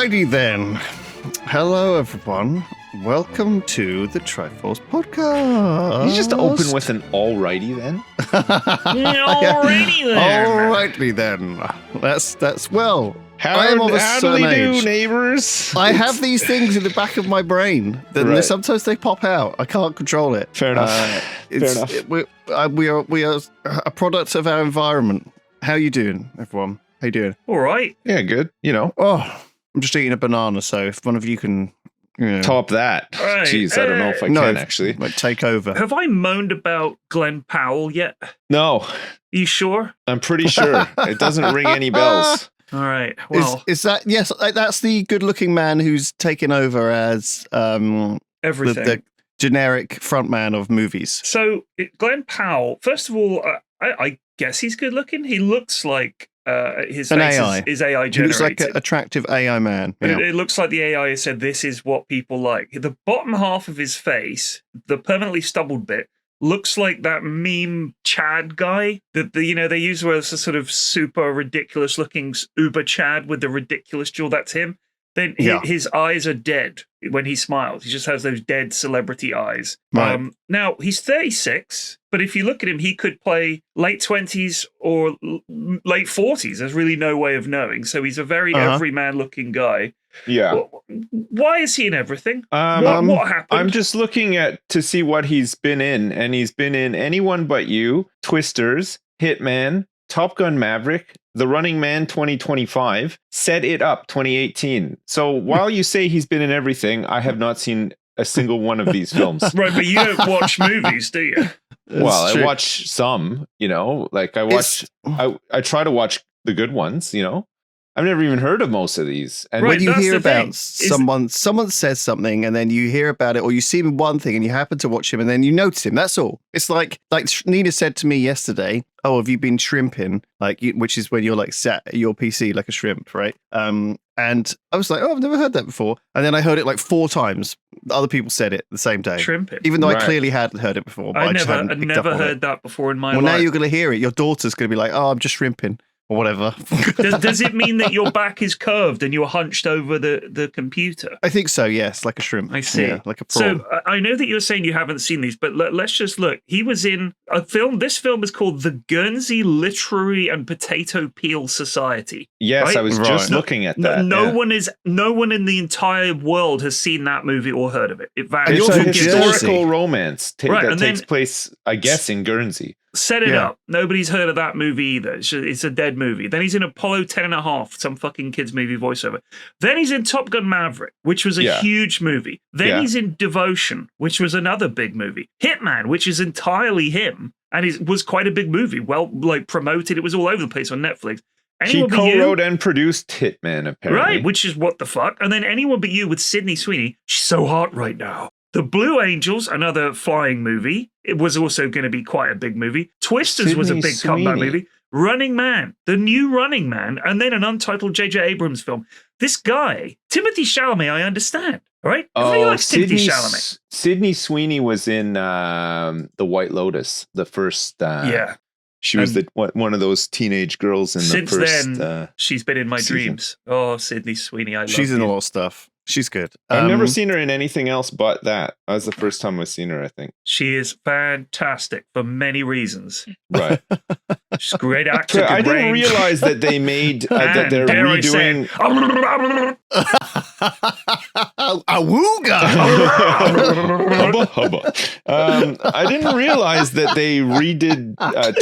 Alrighty then. Hello, everyone. Welcome to the Triforce podcast. You just open with an alrighty then? Alrighty then. Alrighty then. That's well. How do they do, neighbors? I have these things in the back of my brain that sometimes they pop out. I can't control it. Fair enough. We are a product of our environment. How you doing, everyone? How you doing? All right. Yeah, good. You know. Oh, I'm just eating a banana, so if one of you can top that. Right. Jeez, I don't know if I can actually. Like, take over. Have I moaned about Glenn Powell yet? No. You sure? I'm pretty sure. It doesn't ring any bells. All right. Well, is that yes? That's the good-looking man who's taken over as everything. The generic frontman of movies. So Glenn Powell. First of all, I guess he's good-looking. He looks like his face is AI generated. He looks like an attractive AI man. Yeah. It looks like the AI has said this is what people like. The bottom half of his face, the permanently stubbled bit, looks like that meme Chad guy that they use where it's a sort of super ridiculous looking Uber Chad with the ridiculous jaw. That's him. Then his eyes are dead when he smiles. He just has those dead celebrity eyes. Right. Now, he's 36, but if you look at him, he could play late 20s or late 40s. There's really no way of knowing. So he's a very everyman looking guy. Yeah. Why is he in everything? What happened? I'm just looking to see what he's been in, and he's been in Anyone But You, Twisters, Hitman, Top Gun Maverick, The Running Man 2025, Set It Up 2018. So while you say he's been in everything, I have not seen a single one of these films. Right, but you don't watch movies, do you? Well, I watch some, like I try to watch the good ones, I've never even heard of most of these. And when you hear about someone says something and then you hear about it, or you see him in one thing and you happen to watch him and then you notice him, that's all. It's like Nina said to me yesterday, oh, have you been shrimping? Which is when you're like sat at your PC like a shrimp, right? And I was like, oh, I've never heard that before. And then I heard it like 4 times. Other people said it the same day. Shrimping. Even though I clearly had heard it before. But I never heard that before in my life. Well, now you're going to hear it. Your daughter's going to be like, oh, I'm just shrimping. Or whatever. Does it mean that your back is curved and you're hunched over the computer? I think so, yes, like a shrimp. I see. Yeah, like a prawn. So I know that you're saying you haven't seen these, but let's just look. He was in a film. This film is called The Guernsey Literary and Potato Peel Society. Yes, right? I was just looking at that. No one in the entire world has seen that movie or heard of it. It's a historical romance that takes place, I guess, in Guernsey. Set It Up. Nobody's heard of that movie either. It's a dead movie. Then he's in Apollo 10.5, some fucking kids movie voiceover. Then he's in Top Gun Maverick, which was a huge movie. Then he's in Devotion, which was another big movie. Hitman, which is entirely him, and it was quite a big movie. Well, promoted. It was all over the place on Netflix. He co-wrote and produced Hitman, apparently. Right, which is what the fuck. And then Anyone But You with Sydney Sweeney. She's so hot right now. The Blue Angels, another flying movie. It was also going to be quite a big movie. Twisters was a big comeback movie. Running Man, the new Running Man, and then an untitled J.J. Abrams film. This guy, Timothy Chalamet, I understand. All right? Everybody likes Timothy Chalamet. Sydney Sweeney was in The White Lotus, the first... She was one of those teenage girls in the first... Since then, she's been in my dreams. Oh, Sydney Sweeney, I love She's in a lot of stuff. She's good. I've never seen her in anything else but that. That was the first time I've seen her, I think. She is fantastic for many reasons. Right. She's a great actor. I didn't realize that they made that they're redoing. Awooga! Hubba hubba. I didn't realize that they redid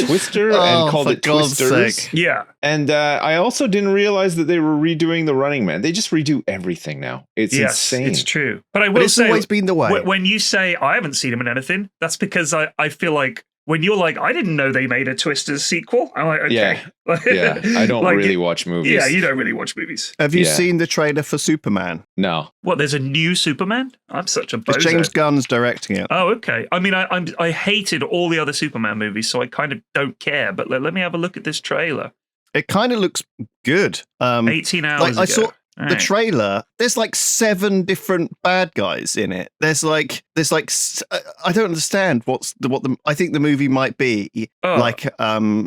Twister and called it Twisters. Sake. Yeah. And I also didn't realize that they were redoing The Running Man. They just redo everything now. It's insane. It's true. But I will say, always been the way. When you say I haven't seen him in anything, that's because I feel like when you're like, I didn't know they made a Twisters sequel. I'm like, okay. Yeah. I don't really watch movies. Yeah, you don't really watch movies. Have you seen the trailer for Superman? No. What, there's a new Superman? I'm such a bozo. James Gunn's directing it. Oh, okay. I mean, I hated all the other Superman movies, so I kind of don't care. But let me have a look at this trailer. It kind of looks good. 18 hours ago. the trailer, there's like 7 different bad guys in it. There's like I don't understand what the I think the movie might be like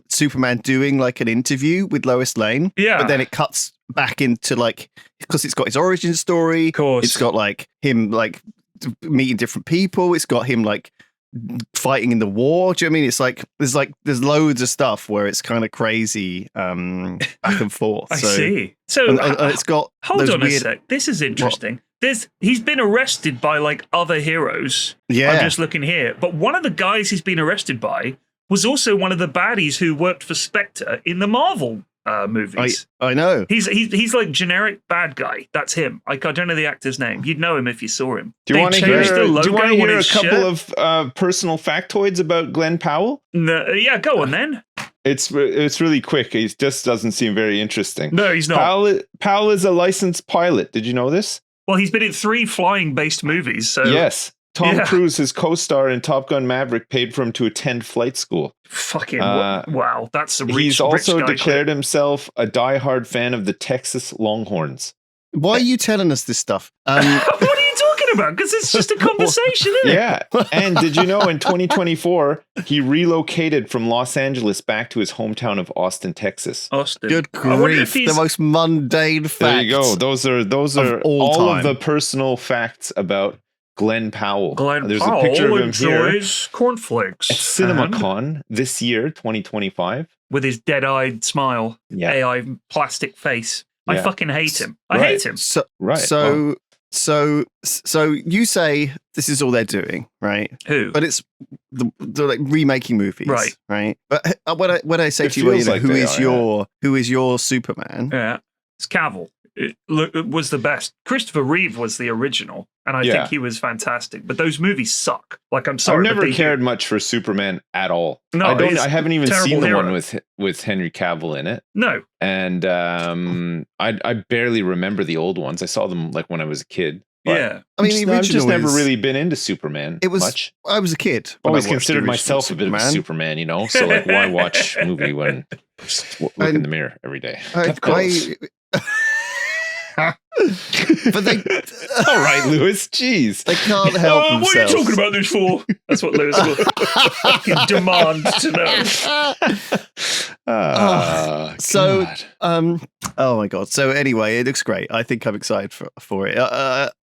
Superman doing like an interview with Lois Lane, but then it cuts back into like, because it's got his origin story, of course, it's got like him like meeting different people, it's got him like fighting in the war. Do you know what I mean? It's like there's loads of stuff where it's kind of crazy back and forth. I see. So and it's got hold on a sec. This is interesting. He's been arrested by like other heroes. Yeah, I'm just looking here. But one of the guys he's been arrested by was also one of the baddies who worked for Spectre in the Marvel movies. I know. He's like generic bad guy. That's him. I don't know the actor's name. You'd know him if you saw him. Do you want to hear a couple of personal factoids about Glenn Powell? No, yeah, go on then. It's really quick. He just doesn't seem very interesting. No, he's not. Powell is a licensed pilot. Did you know this? Well, he's been in 3 flying-based movies. So yes. Tom Cruise, his co-star in Top Gun Maverick, paid for him to attend flight school. Fucking wow, that's a rich. He's also rich guy declared himself a diehard fan of the Texas Longhorns. Why are you telling us this stuff? What are you talking about? Because it's just a conversation, isn't it? Yeah. And did you know in 2024 he relocated from Los Angeles back to his hometown of Austin, Texas? Austin. Good grief! The most mundane facts. There you go. Those are all of the personal facts about Glenn Powell. There's a picture of him enjoys cornflakes at CinemaCon this year, 2025, with his dead-eyed smile, AI plastic face. I fucking hate him. I hate him. So you say this is all they're doing, right? Who? But it's they're like remaking movies, right? But when I say to you, like who is your Superman? Yeah, it's Cavill. It was the best. Christopher Reeve was the original, and I think he was fantastic. But those movies suck. Like, I'm sorry, I've never cared much for Superman at all. No, I haven't even seen the hero. one with Henry Cavill in it. No, and I barely remember the old ones. I saw them like when I was a kid. Yeah, I mean, I've just never really been into Superman. Much. I was a kid. Always considered myself a bit of a Superman, you know. So like, why watch a movie when look in the mirror every day? Of course. But they all right, Lewis, jeez, they can't help themselves. What are you talking about this for? That's what Lewis will demand to know. So oh my god. So anyway, it looks great. I think I'm excited for it.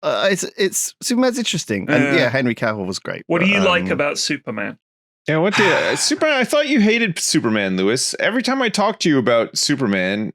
It's Superman's interesting, and Henry Cavill was great. What do you like about Superman? Yeah, what did Superman? I thought you hated Superman, Lewis. Every time I talk to you about Superman,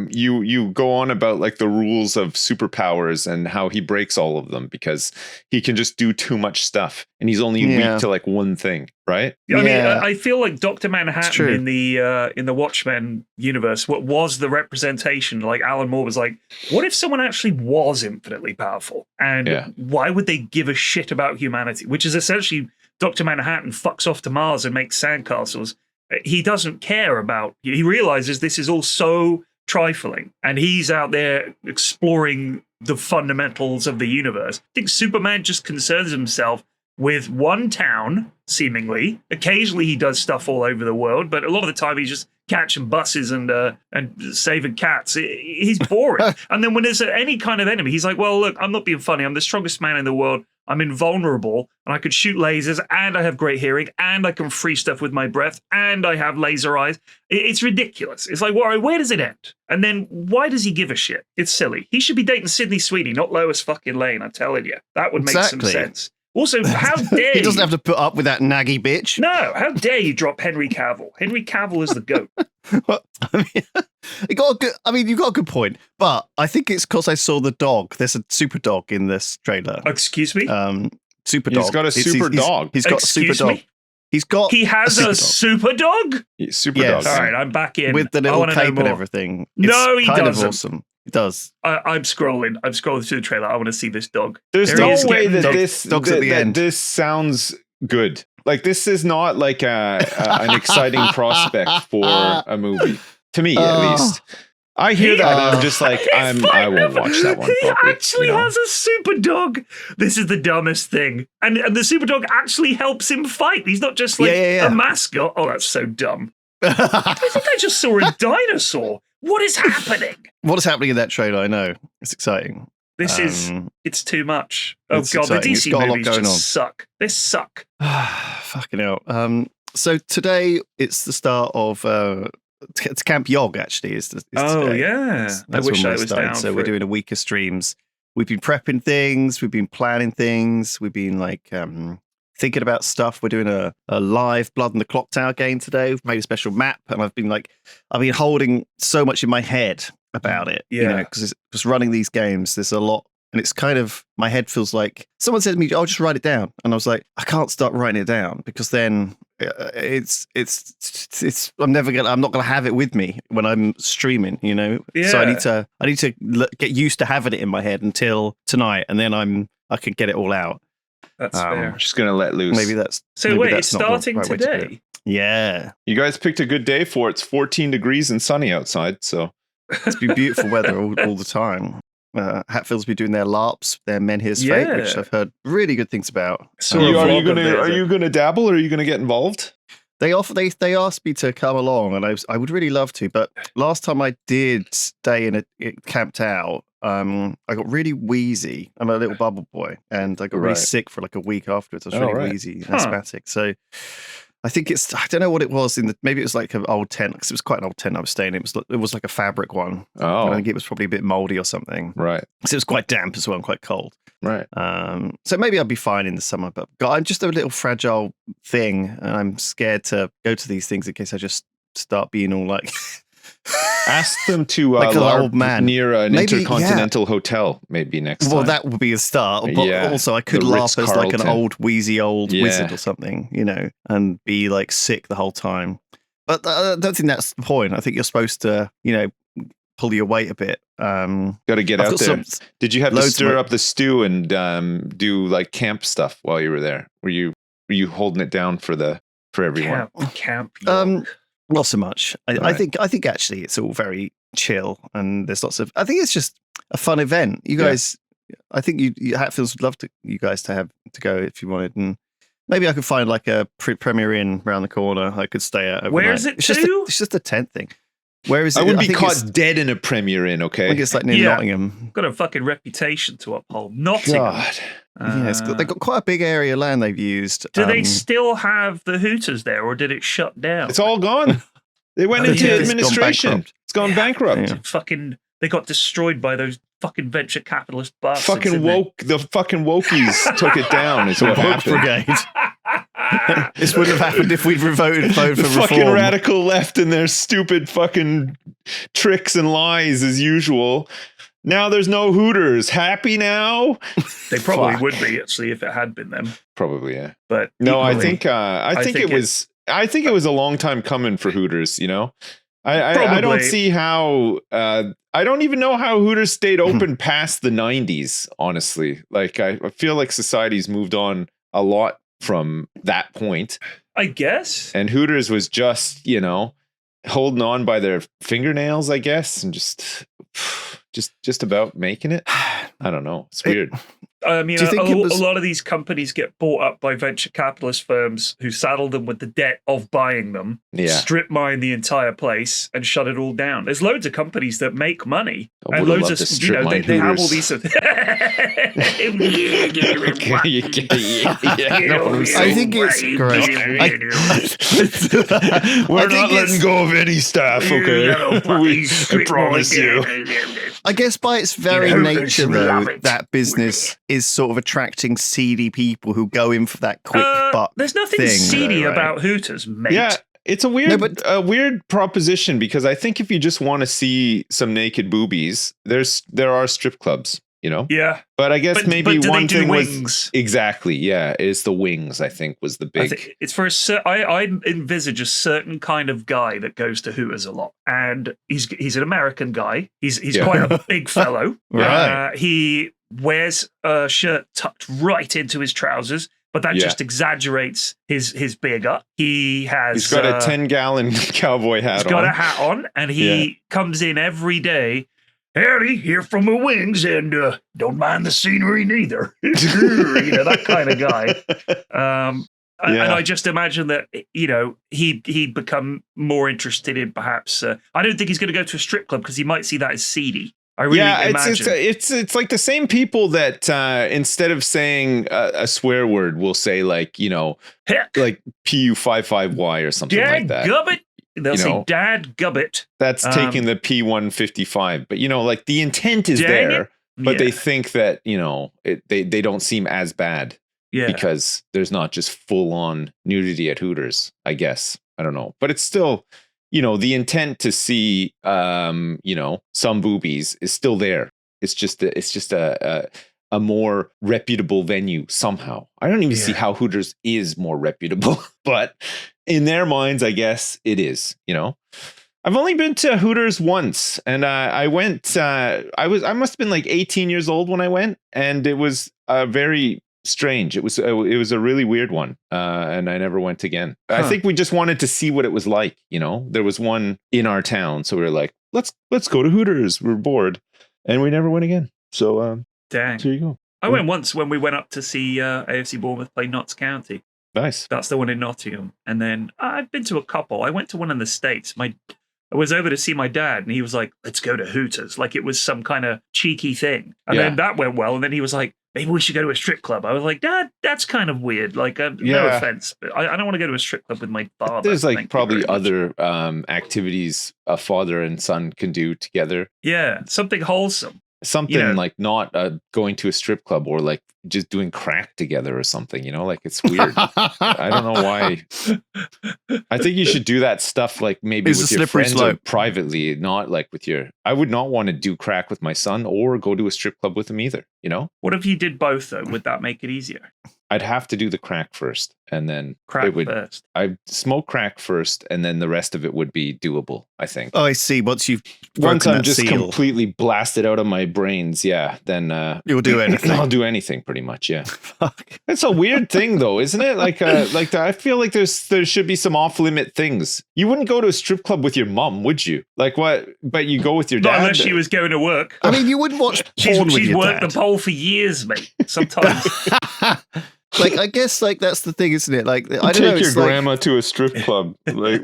you go on about like the rules of superpowers and how he breaks all of them because he can just do too much stuff and he's only weak to like one thing, right? I mean, I feel like Dr. Manhattan in the Watchmen universe, what was the representation? Like Alan Moore was like, what if someone actually was infinitely powerful, and why would they give a shit about humanity? Which is essentially Dr. Manhattan fucks off to Mars and makes sandcastles. He doesn't care about. He realizes this is all so trifling, and he's out there exploring the fundamentals of the universe. I think Superman just concerns himself with one town, seemingly. Occasionally he does stuff all over the world, but a lot of the time he's just catching buses and saving cats. He's boring. And then when there's any kind of enemy, he's like, well, look, I'm not being funny. I'm the strongest man in the world. I'm invulnerable, and I could shoot lasers, and I have great hearing, and I can free stuff with my breath, and I have laser eyes. It's ridiculous. It's like, where does it end? And then why does he give a shit? It's silly. He should be dating Sydney Sweeney, not Lois fucking Lane, I'm telling you. That would make some sense. Also, how dare he doesn't have to put up with that naggy bitch. No, how dare you drop Henry Cavill? Henry Cavill is the GOAT. Well, I mean, you've got a good point, but I think it's because I saw the dog. There's a super dog in this trailer. Excuse me? Super dog. He's got a super dog. He's got a super dog. He has a super dog? Super dog. All right, I'm back in. With the little cape and everything. No, he doesn't. Kind of awesome. It does. I'm scrolling through the trailer. I want to see this dog. There's no way that this sounds good. Like, this is not like an exciting prospect for a movie. To me, at least. I hear that and I'm just like, I won't watch that one. He actually has a super dog. This is the dumbest thing. And the super dog actually helps him fight. He's not just like a mascot. Oh, that's so dumb. I think I just saw a dinosaur. What is happening? What is happening in that trailer? I know. It's exciting. This it's too much. Oh, it's God, exciting. the It's DC got a lot movies going just on. suck. They suck. Fucking hell. So today, it's the start of... it's Camp Yog, actually. Is today. Yeah. I That's wish when I we're was starting. down So for we're it. doing a week of streams. We've been prepping things. We've been planning things. We've been like thinking about stuff. We're doing a live Blood in the Clock Tower game today. We've made a special map, and I've been holding so much in my head about it. Yeah. You know, because running these games, there's a lot. And it's kind of, my head feels like, someone said to me, "Oh, just write it down." And I was like, I can't start writing it down because then I'm not gonna have it with me when I'm streaming, you know. Yeah. So I need to get used to having it in my head until tonight, and then I can get it all out. That's fair. I'm just gonna let loose. Maybe that's So maybe wait, that's it's not the starting right way to do it. today. Yeah, You guys picked a good day for it. It's 14 degrees and sunny outside, so it's been beautiful weather all the time. Hatfield's been doing their LARPs, their Men Here's Fate, which Yeah. I've heard really good things about. So are vlog you of it, are is you it? gonna dabble or are you gonna get involved? They asked me to come along, and I would really love to. But last time I did stay it camped out, I got really wheezy. I'm a little bubble boy, and I got really Right. sick for like a week afterwards. I was Oh, really right. wheezy and Huh. asthmatic. So I think I don't know what it was maybe it was like an old tent, because it was quite an old tent I was staying in. It was like a fabric one. Oh, I think it was probably a bit moldy or something. right, So it was quite damp as well and quite cold. right. So maybe I'll be fine in the summer, but God, I'm just a little fragile thing, and I'm scared to go to these things in case I just start being all like Ask them to Like an LARP old man. near an Maybe, intercontinental hotel maybe next well, time. that would be a start. But Yeah, also, I could the laugh as like an Ritz-Carlton. old wheezy old Yeah. wizard or something, you know, and be like sick the whole time. But I don't think that's the point. I think you're supposed to, you know, pull your weight a bit. Got to get I've out got there. Did you have to loads of stir my- up the stew and do like camp stuff while you were there? Were you holding it down for everyone? Camp. Not so much. I Right. think actually it's all very chill, and there's lots of. I think it's just a fun event. You Yeah. guys, I think you Hatfields would love you guys to go if you wanted, and maybe I could find like a Premier Inn around the corner. I could stay at. Where overnight. is it It's to? it's just a tent thing. Where is it? I wouldn't be think caught it's- dead in a Premier Inn, I okay? think it's like near Yeah. Nottingham. Got a fucking reputation to uphold. Nottingham. God. Yeah, they've got quite a big area of land they've used. Do they still have the Hooters there, or did it shut down? It's all gone. They went I into think it's gone administration. bankrupt. It's gone bankrupt. Yeah. Fucking, they got destroyed by those fucking venture capitalist bastards. Fucking didn't they? the fucking wokies took it down. Is what Woke happened. Brigade. This wouldn't have happened if we'd voted for The fucking reform. radical left and their stupid fucking tricks and lies as usual. Now there's no Hooters. Happy now? They probably Fuck. would be, actually, if it had been them. Probably, yeah. But No, I equally- think it was a long time coming for Hooters, you know. I don't Probably. see how I don't even know how Hooters stayed open past the 90s, honestly. Like I feel like society's moved on a lot from that point. I guess. And Hooters was just, you know, holding on by their fingernails, I guess, and just about making it. I don't know. It's weird. I mean, Do you think a it was- lot of these companies get bought up by venture capitalist firms who saddle them with the debt of buying them, Yeah. strip mine the entire place, and shut it all down. There's loads of companies that make money, I and would've loads loved of to strip they mine have all Hooters. these. Yeah, know what I'm I think it's great. We're I not think letting it's- go of any staff, okay? I promise you. I guess by its very You know, nature, they love though, it. that business is sort of attracting seedy people who go in for that quick buck. There's nothing thing, seedy though, right? about Hooters, mate. Yeah, it's a weird, No, but- a weird proposition because I think if you just want to see some naked boobies, there are strip clubs, you know. Yeah. But I guess But maybe do one they do thing was wings? exactly, yeah, it's the wings. I think was the I big. think it's for I envisage a certain kind of guy that goes to Hooters a lot, and he's an American guy. He's Yeah. quite a big fellow. Right. He wears a shirt tucked right into his trousers, but that Yeah. just exaggerates his beer gut. He has He's got a 10-gallon cowboy hat he's got on. a hat on, and he comes in every day. Howdy, here from the wings, and don't mind the scenery neither. You know, that kind of guy. And I just imagine that, he'd become more interested in perhaps. I don't think he's going to go to a strip club because he might see that as seedy. I really imagine. It's like the same people that instead of saying a swear word will say like like PU55Y or something like that. Gubbit. They'll say Dad Gubbit. That's taking the P155, but like the intent is there, but they think that they don't seem as bad because there's not just full on nudity at Hooters. I guess I don't know, but it's still. The intent to see, some boobies is still there. It's just a more reputable venue somehow. I don't even see how Hooters is more reputable, but in their minds, I guess it is. I've only been to Hooters once, and I went. I must have been like 18 years old when I went, and it was very strange. It was a really weird one, and I never went again. I think we just wanted to see what it was like. There was one in our town, so we were like, let's go to Hooters. We're bored, and we never went again. So dang, there you go. I went once when we went up to see AFC Bournemouth play Notts County. Nice. That's the one in Nottingham, and then I've been to a couple. I went to one in the States. I was over to see my dad, and he was like, "Let's go to Hooters," like it was some kind of cheeky thing. And then that went well, and then he was like, maybe we should go to a strip club. I was like, Dad, that's kind of weird. Like, no offense, but I don't want to go to a strip club with my father. There's like probably other activities a father and son can do together. Yeah, something wholesome. Something like not going to a strip club or like just doing crack together or something, like it's weird. I don't know why. I think you should do that stuff like maybe with your friends or privately, not like with I would not want to do crack with my son or go to a strip club with him either, What if you did both though? Would that make it easier? I'd have to do the crack first and then first. I'd smoke crack first and then the rest of it would be doable, I think. Oh, I see. Once I'm just completely blasted out of my brains, then you'll do anything. I'll do anything pretty much, yeah. It's a weird thing though, isn't it? Like I feel like there should be some off-limit things. You wouldn't go to a strip club with your mum, would you? Like what? But you go with your dad. Not unless she was going to work. I mean, you wouldn't watch porn with your dad. She's worked the pole for years, mate. Sometimes. Like, I guess, like, that's the thing, isn't it? Like, I don't know. Take your grandma to a strip club. Like,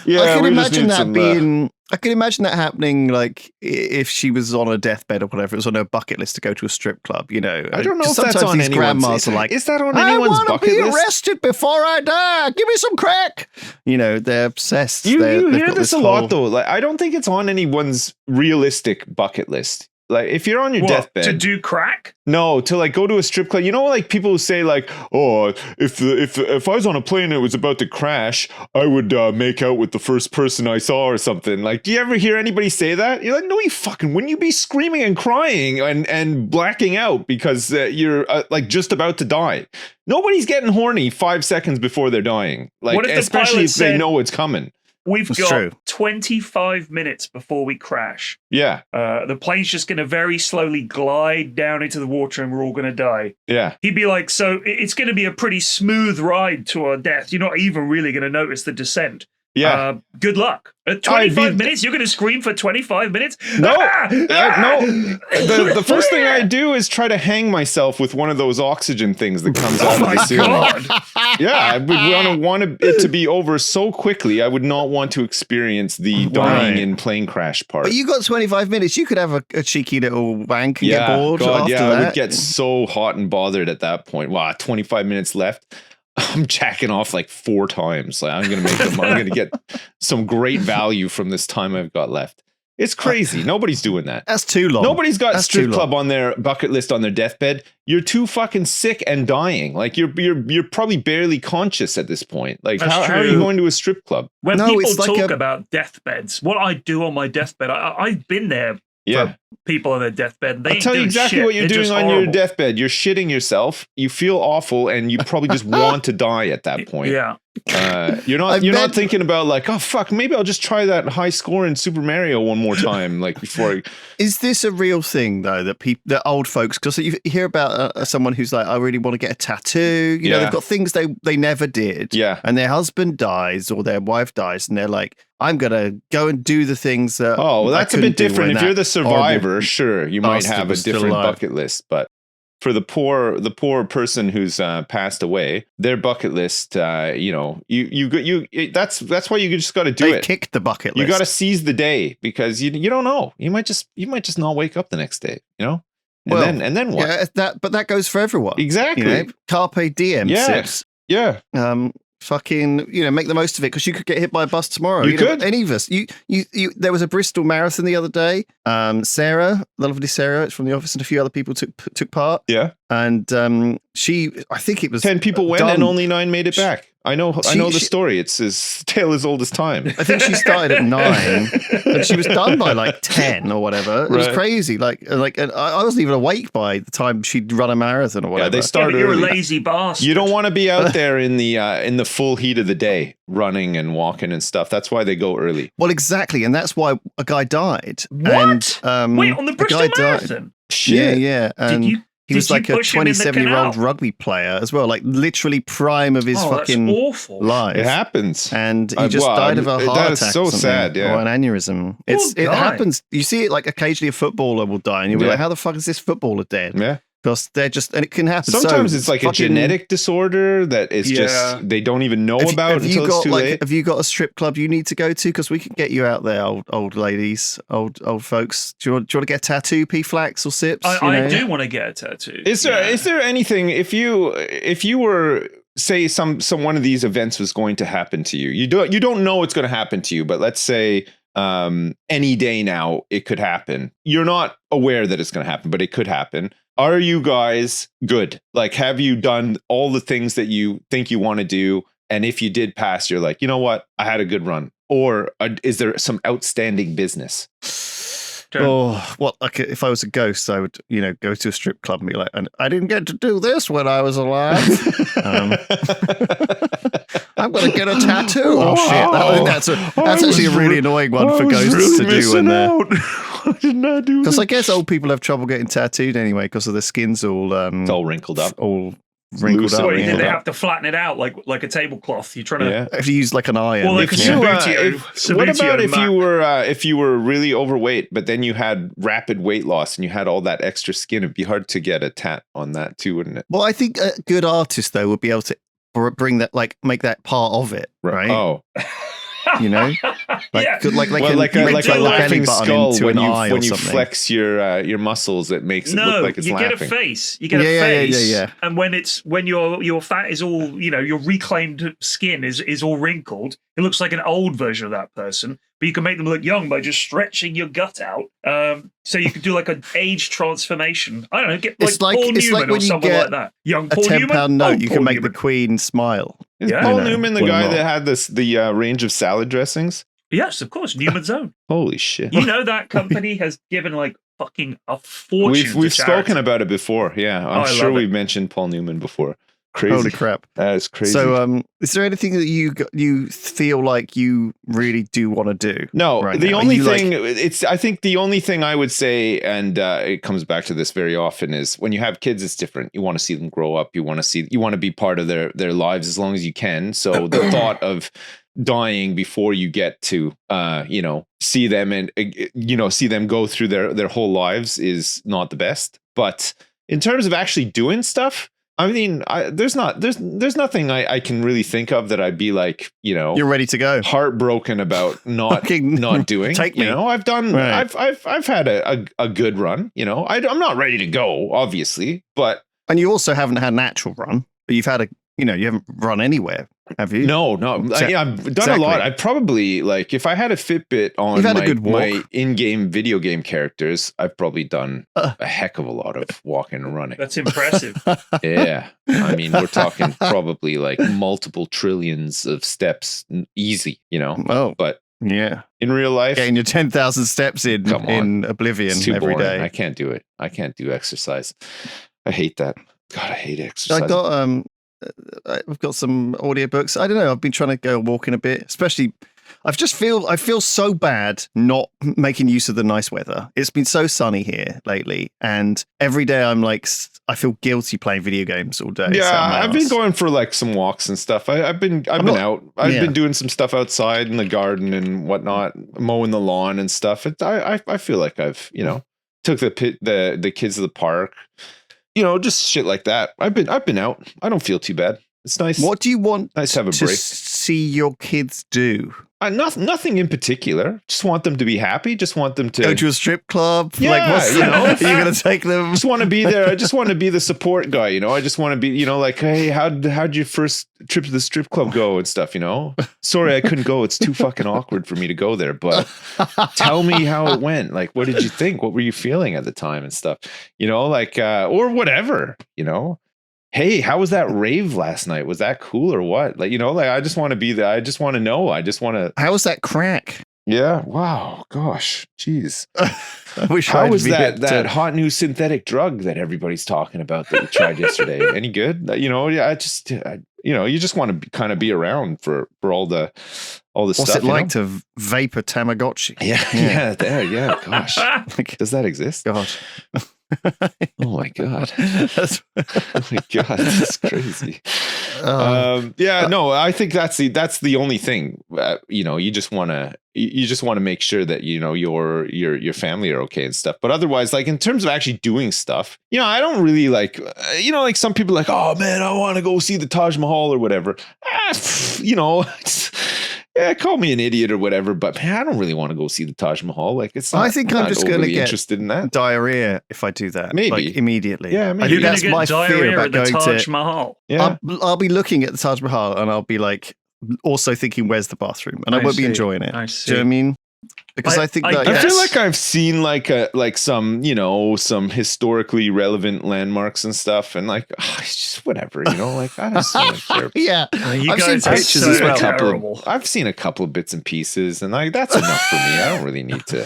yeah, I can imagine that being. I can imagine that happening, like, if she was on a deathbed or whatever. It was on her bucket list to go to a strip club, I don't know if that's on anyone's. Grandmas are like, is that on anyone's bucket list? I want to be arrested before I die. Give me some crack. They're obsessed. You hear this a lot, though. Like, I don't think it's on anyone's realistic bucket list. Like, if you're on your deathbed to do crack, no, to like go to a strip club. Like people who say like, oh, if I was on a plane and it was about to crash, I would make out with the first person I saw or something. Like, do you ever hear anybody say that? You're like, no, you fucking wouldn't. You be screaming and crying and blacking out because you're like just about to die. Nobody's getting horny 5 seconds before they're dying. Like, what if especially if they know it's coming. We've got 25 minutes before we crash. Yeah. The plane's just going to very slowly glide down into the water and we're all going to die. Yeah. He'd be like, so it's going to be a pretty smooth ride to our death. You're not even really going to notice the descent. Yeah. Good luck. At 25 minutes, you're going to scream for 25 minutes? No. No. The first thing I do is try to hang myself with one of those oxygen things that comes out of the ceiling. God. Yeah, I would want it to be over so quickly. I would not want to experience the dying in plane crash part. But you got 25 minutes. You could have a cheeky little wank and get bored after that. I would get so hot and bothered at that point. Wow, 25 minutes left. I'm jacking off like 4 times. Like, I'm going to get some great value from this time I've got left. It's crazy. Nobody's doing that. That's too long. Nobody's got a strip club on their bucket list on their deathbed. You're too fucking sick and dying. Like you're probably barely conscious at this point. Like how are you going to a strip club? When people talk about deathbeds, what I do on my deathbed, I've been there. For people on their deathbed. I'll tell you exactly what you're doing on your deathbed. You're shitting yourself. You feel awful, and you probably just want to die at that point. Yeah. You're not thinking about like, oh fuck, maybe I'll just try that high score in Super Mario one more time, like before. Is this a real thing though that old folks? Because you hear about someone who's like, I really want to get a tattoo. They've got things they never did. Yeah. And their husband dies or their wife dies, and they're like, I'm gonna go and do the things that. Oh, well, that's a bit different. If you're the survivor, sure, you might have a different bucket list, but. for the poor person who's passed away, their bucket list, that's why you just got to do They it. kicked the bucket list. You got to seize the day, because you don't know. You might just not wake up the next day, And then what? Yeah, but that goes for everyone. Exactly. Carpe diem. Sips. Yeah. Fucking, make the most of it, because you could get hit by a bus tomorrow. You could. Any of us. There was a Bristol Marathon the other day. Sarah, the lovely Sarah, from the office, and a few other people took part. Yeah. And I think it was 10 people went and only 9 made it back. I know the story. It's his tale as old as time. I think she started at 9 and she was done by like 10 or whatever. It was crazy. And I wasn't even awake by the time she'd run a marathon or whatever. Yeah, they started. But you're early. a lazy bastard. You don't want to be out there in the full heat of the day, running and walking and stuff. That's why they go early. Well, exactly, and that's why a guy died. What? And, wait, on the Bristol Marathon? Shit. Yeah. And he was like a 27-year-old rugby player as well, like literally prime of his fucking life. It happens. And he just died of a heart attack. That is so sad, yeah. Or an aneurysm. It happens. You see it like occasionally a footballer will die and you'll be like, how the fuck is this footballer dead? Yeah. Because they're just, and it can happen. Sometimes it's like a genetic disorder that is just, they don't even know about until it's too late. Have you got a strip club you need to go to? Because we can get you out there, old ladies, old folks. Do you want to get a tattoo, P-Flax or Sips? I do want to get a tattoo. Is there anything, if you were, say some one of these events was going to happen to you, you don't know it's going to happen to you, but let's say any day now it could happen. You're not aware that it's going to happen, but it could happen. Are you guys good? Like, have you done all the things that you think you want to do? And if you did pass, you're like, you know what? I had a good run. Or is there some outstanding business? Oh, well, like if I was a ghost, I would, go to a strip club and be like, I didn't get to do this when I was alive. I'm going to get a tattoo. Oh, shit. I think that's actually a really annoying one for ghosts to do when they're... I did not do because I guess old people have trouble getting tattooed anyway because of their skin's all it's all wrinkled up. All wrinkled up. Did they have to flatten it out like a tablecloth? You're trying to have to use like an iron. Well, like what about if you were really overweight, but then you had rapid weight loss and you had all that extra skin? It'd be hard to get a tat on that too, wouldn't it? Well, I think a good artist though would be able to bring that, like, make that part of it, right? Oh. Like a laughing skull when you flex your muscles, it makes it look like it's laughing. You get a face. You get a face. Yeah. And when your fat is all, your reclaimed skin is all wrinkled, it looks like an old version of that person. But you can make them look young by just stretching your gut out. So you could do like an age transformation. I don't know, get like Paul Newman or someone like that. Young Paul Newman. A £10 note, you can make the Queen smile. Is Paul Newman the guy that had the range of salad dressings? Yes, of course, Newman's Own. Holy shit! That company has given like fucking a fortune. We've spoken about it before. Yeah, I'm sure we've mentioned Paul Newman before. Crazy. Holy crap. That is crazy. So, is there anything that you feel like you really do want to do? No, the only thing I think the only thing I would say, and it comes back to this very often, is when you have kids, it's different. You want to see them grow up. You want to be part of their lives as long as you can. So the thought of dying before you get to, see them and, see them go through their whole lives is not the best. But in terms of actually doing stuff, I mean, there's nothing I can really think of that I'd be like, you're ready to go, heartbroken about not doing. Take me. I've done. Right. I've had a good run. I'm not ready to go, obviously, but and you also haven't had an actual run, but you've had you haven't run anywhere, have you? No. I've done a lot. I probably, like, if I had a Fitbit on my in-game video game characters, I've probably done a heck of a lot of walking and running. That's impressive. Yeah. I mean, we're talking probably like multiple trillions of steps easy, Oh, but yeah. In real life, getting your 10,000 steps in Oblivion every day. I can't do it. I can't do exercise. I hate that. God, I hate exercise. I've got some audiobooks. I don't know. I've been trying to go walking a bit, especially. I feel so bad not making use of the nice weather. It's been so sunny here lately, and every day I'm like, I feel guilty playing video games all day. Yeah, I've been going for like some walks and stuff. I've been out. I've been doing some stuff outside in the garden and whatnot, mowing the lawn and stuff. I feel like I've took the kids to the park. just shit like that. I've been out. I don't feel too bad. It's nice. What do you want Nice to have a to break. see your kids do? Nothing in particular. Just want them to be happy. Just want them to Go to a strip club? Yeah, are you going to take them? just want to be there. I just want to be the support guy, I just want to be, like, hey, how'd your first trip to the strip club go and stuff, Sorry, I couldn't go. It's too fucking awkward for me to go there, but tell me how it went. Like, what did you think? What were you feeling at the time and stuff? Or whatever, Hey, how was that rave last night? Was that cool or what? I just want to be there. I just want to know. I just want to. How was that crack? Yeah. Wow. Gosh. Jeez. I wish How I'd was be that hot new synthetic drug that everybody's talking about that we tried yesterday? Any good? Yeah. You just want to kind of be around for all the What's stuff. What's it like to vape a Tamagotchi? Yeah. Gosh. Does that exist? God. Oh my god! Oh my god! That's crazy. No, I think that's the only thing. You just want to make sure that your family are okay and stuff. But otherwise, like in terms of actually doing stuff, I don't really like. Like some people are like, oh man, I want to go see the Taj Mahal or whatever. Yeah, call me an idiot or whatever, but man, I don't really want to go see the Taj Mahal. Like, it's not. I think I'm just going to get interested in that. Diarrhea if I do that. Maybe like, immediately. Yeah, maybe. I think that's my fear about going Taj Mahal. Yeah, I'll be looking at the Taj Mahal and I'll be like, also thinking, "Where's the bathroom?" And I won't be enjoying it. I see. Do you know what I mean? Because I think that I feel like I've seen like some historically relevant landmarks and stuff, and like it's just whatever, like I just don't care. Yeah, I've seen pictures as well. I've seen a couple of bits and pieces, and like that's enough for me. I don't really need to.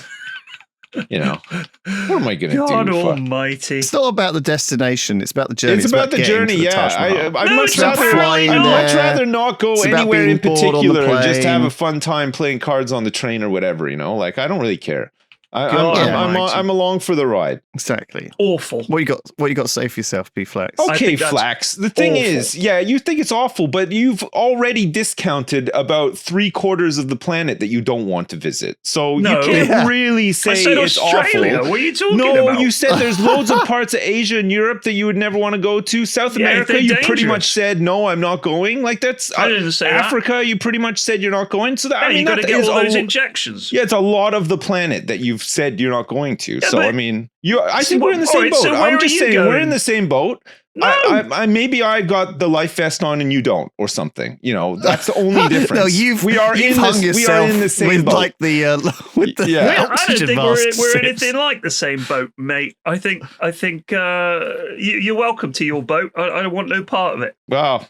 What am I going to do? God Almighty! It's not about the destination; it's about the journey. It's about the journey. Yeah, I'd much rather not go anywhere in particular and just have a fun time playing cards on the train or whatever. Like I don't really care. I'm along for the ride. Exactly. Awful. What you got to say for yourself, P Flax? Okay, Flax. The thing is, you think it's awful, but you've already discounted about 3/4 of the planet that you don't want to visit. So you can't really say it's Australia. awful. What are you talking about? No, you said there's loads of parts of Asia and Europe that you would never want to go to. South America, you pretty much said no, I'm not going. Like that's I didn't say Africa. That. You pretty much said you're not going. So that you got to get all those injections. Yeah, it's a lot of the planet that you've said you're not going to. So I mean, I think we're in the same same boat. So I'm just saying we're in the same boat. No. I maybe I got the life vest on and you don't, or something. That's the only difference. No, we are in the same boat. Like the I don't think we're anything like the same boat, mate. I think you're welcome to your boat. I don't want no part of it. Wow.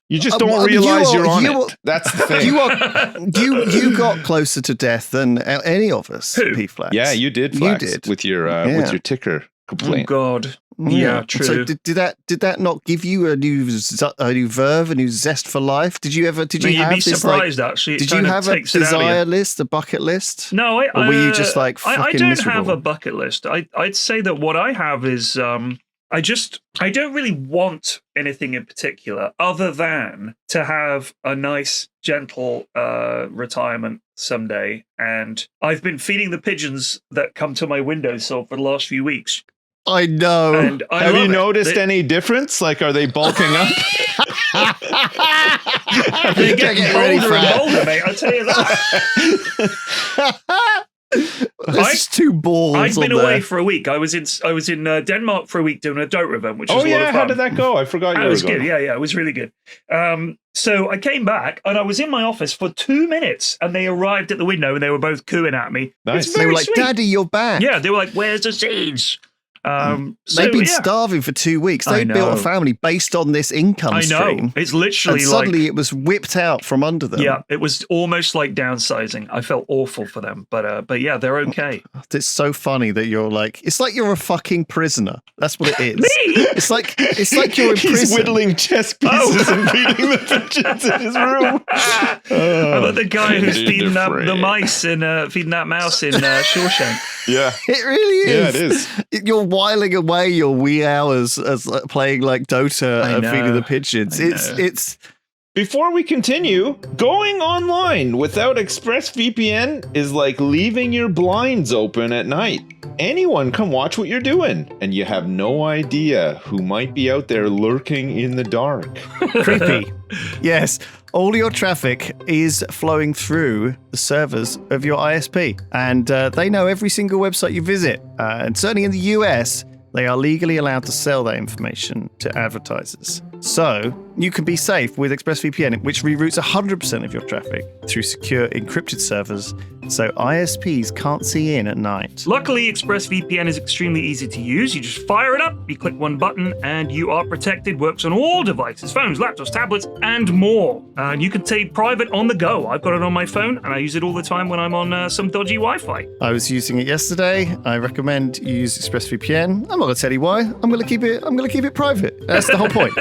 You just don't realize you're on it. That's the thing. You got closer to death than any of us, P-Flax. Yeah, you did, Flax, you did. with your ticker complaint. Oh God. Yeah, true. So did that not give you a new verve, a new zest for life? Did you have be this surprised actually? Did you have a desire list, a bucket list? No, or were you just like fucking I don't miserable? have a bucket list. I'd say that what I have is I don't really want anything in particular other than to have a nice, gentle retirement someday. And I've been feeding the pigeons that come to my windowsill for the last few weeks. I know. And have you noticed any difference? Like, are they bulking up? They're getting bolder and bolder, mate. I'll tell you that. There's two balls. I'd been away for a week. I was in Denmark for a week doing a Dota event, which was a lot of fun. How did that go? I forgot you were going. Good. Yeah, it was really good. So I came back and I was in my office for 2 minutes, and they arrived at the window and they were both cooing at me. Nice. They were like, sweet. "Daddy, you're back." Yeah, they were like, "Where's the seeds?" They've been starving for 2 weeks. They built a family based on this income stream. It's literally and suddenly it was whipped out from under them. Yeah, it was almost like downsizing. I felt awful for them, but yeah, they're okay. It's so funny that you're like, it's like you're a fucking prisoner. That's what it is. Me? It's like you're in He's prison. whittling chess pieces and feeding the pigeons in his room. I'm like the guy who's feeding that mouse in Shawshank. Yeah, it really is. Yeah, it is. You're whiling away your wee hours as playing like Dota and feeding the pigeons. It's Before we continue, going online without ExpressVPN is like leaving your blinds open at night. Anyone can watch what you're doing, and you have no idea who might be out there lurking in the dark. Creepy. Yes. All your traffic is flowing through the servers of your ISP, and they know every single website you visit. And certainly in the US, they are legally allowed to sell that information to advertisers. So you can be safe with ExpressVPN, which reroutes 100% of your traffic through secure encrypted servers, so ISPs can't see in at night. Luckily, ExpressVPN is extremely easy to use. You just fire it up, you click one button, and you are protected. Works on all devices, phones, laptops, tablets, and more. And you can stay private on the go. I've got it on my phone, and I use it all the time when I'm on some dodgy Wi-Fi. I was using it yesterday. I recommend you use ExpressVPN. I'm not going to tell you why. I'm going to keep it private. That's the whole point.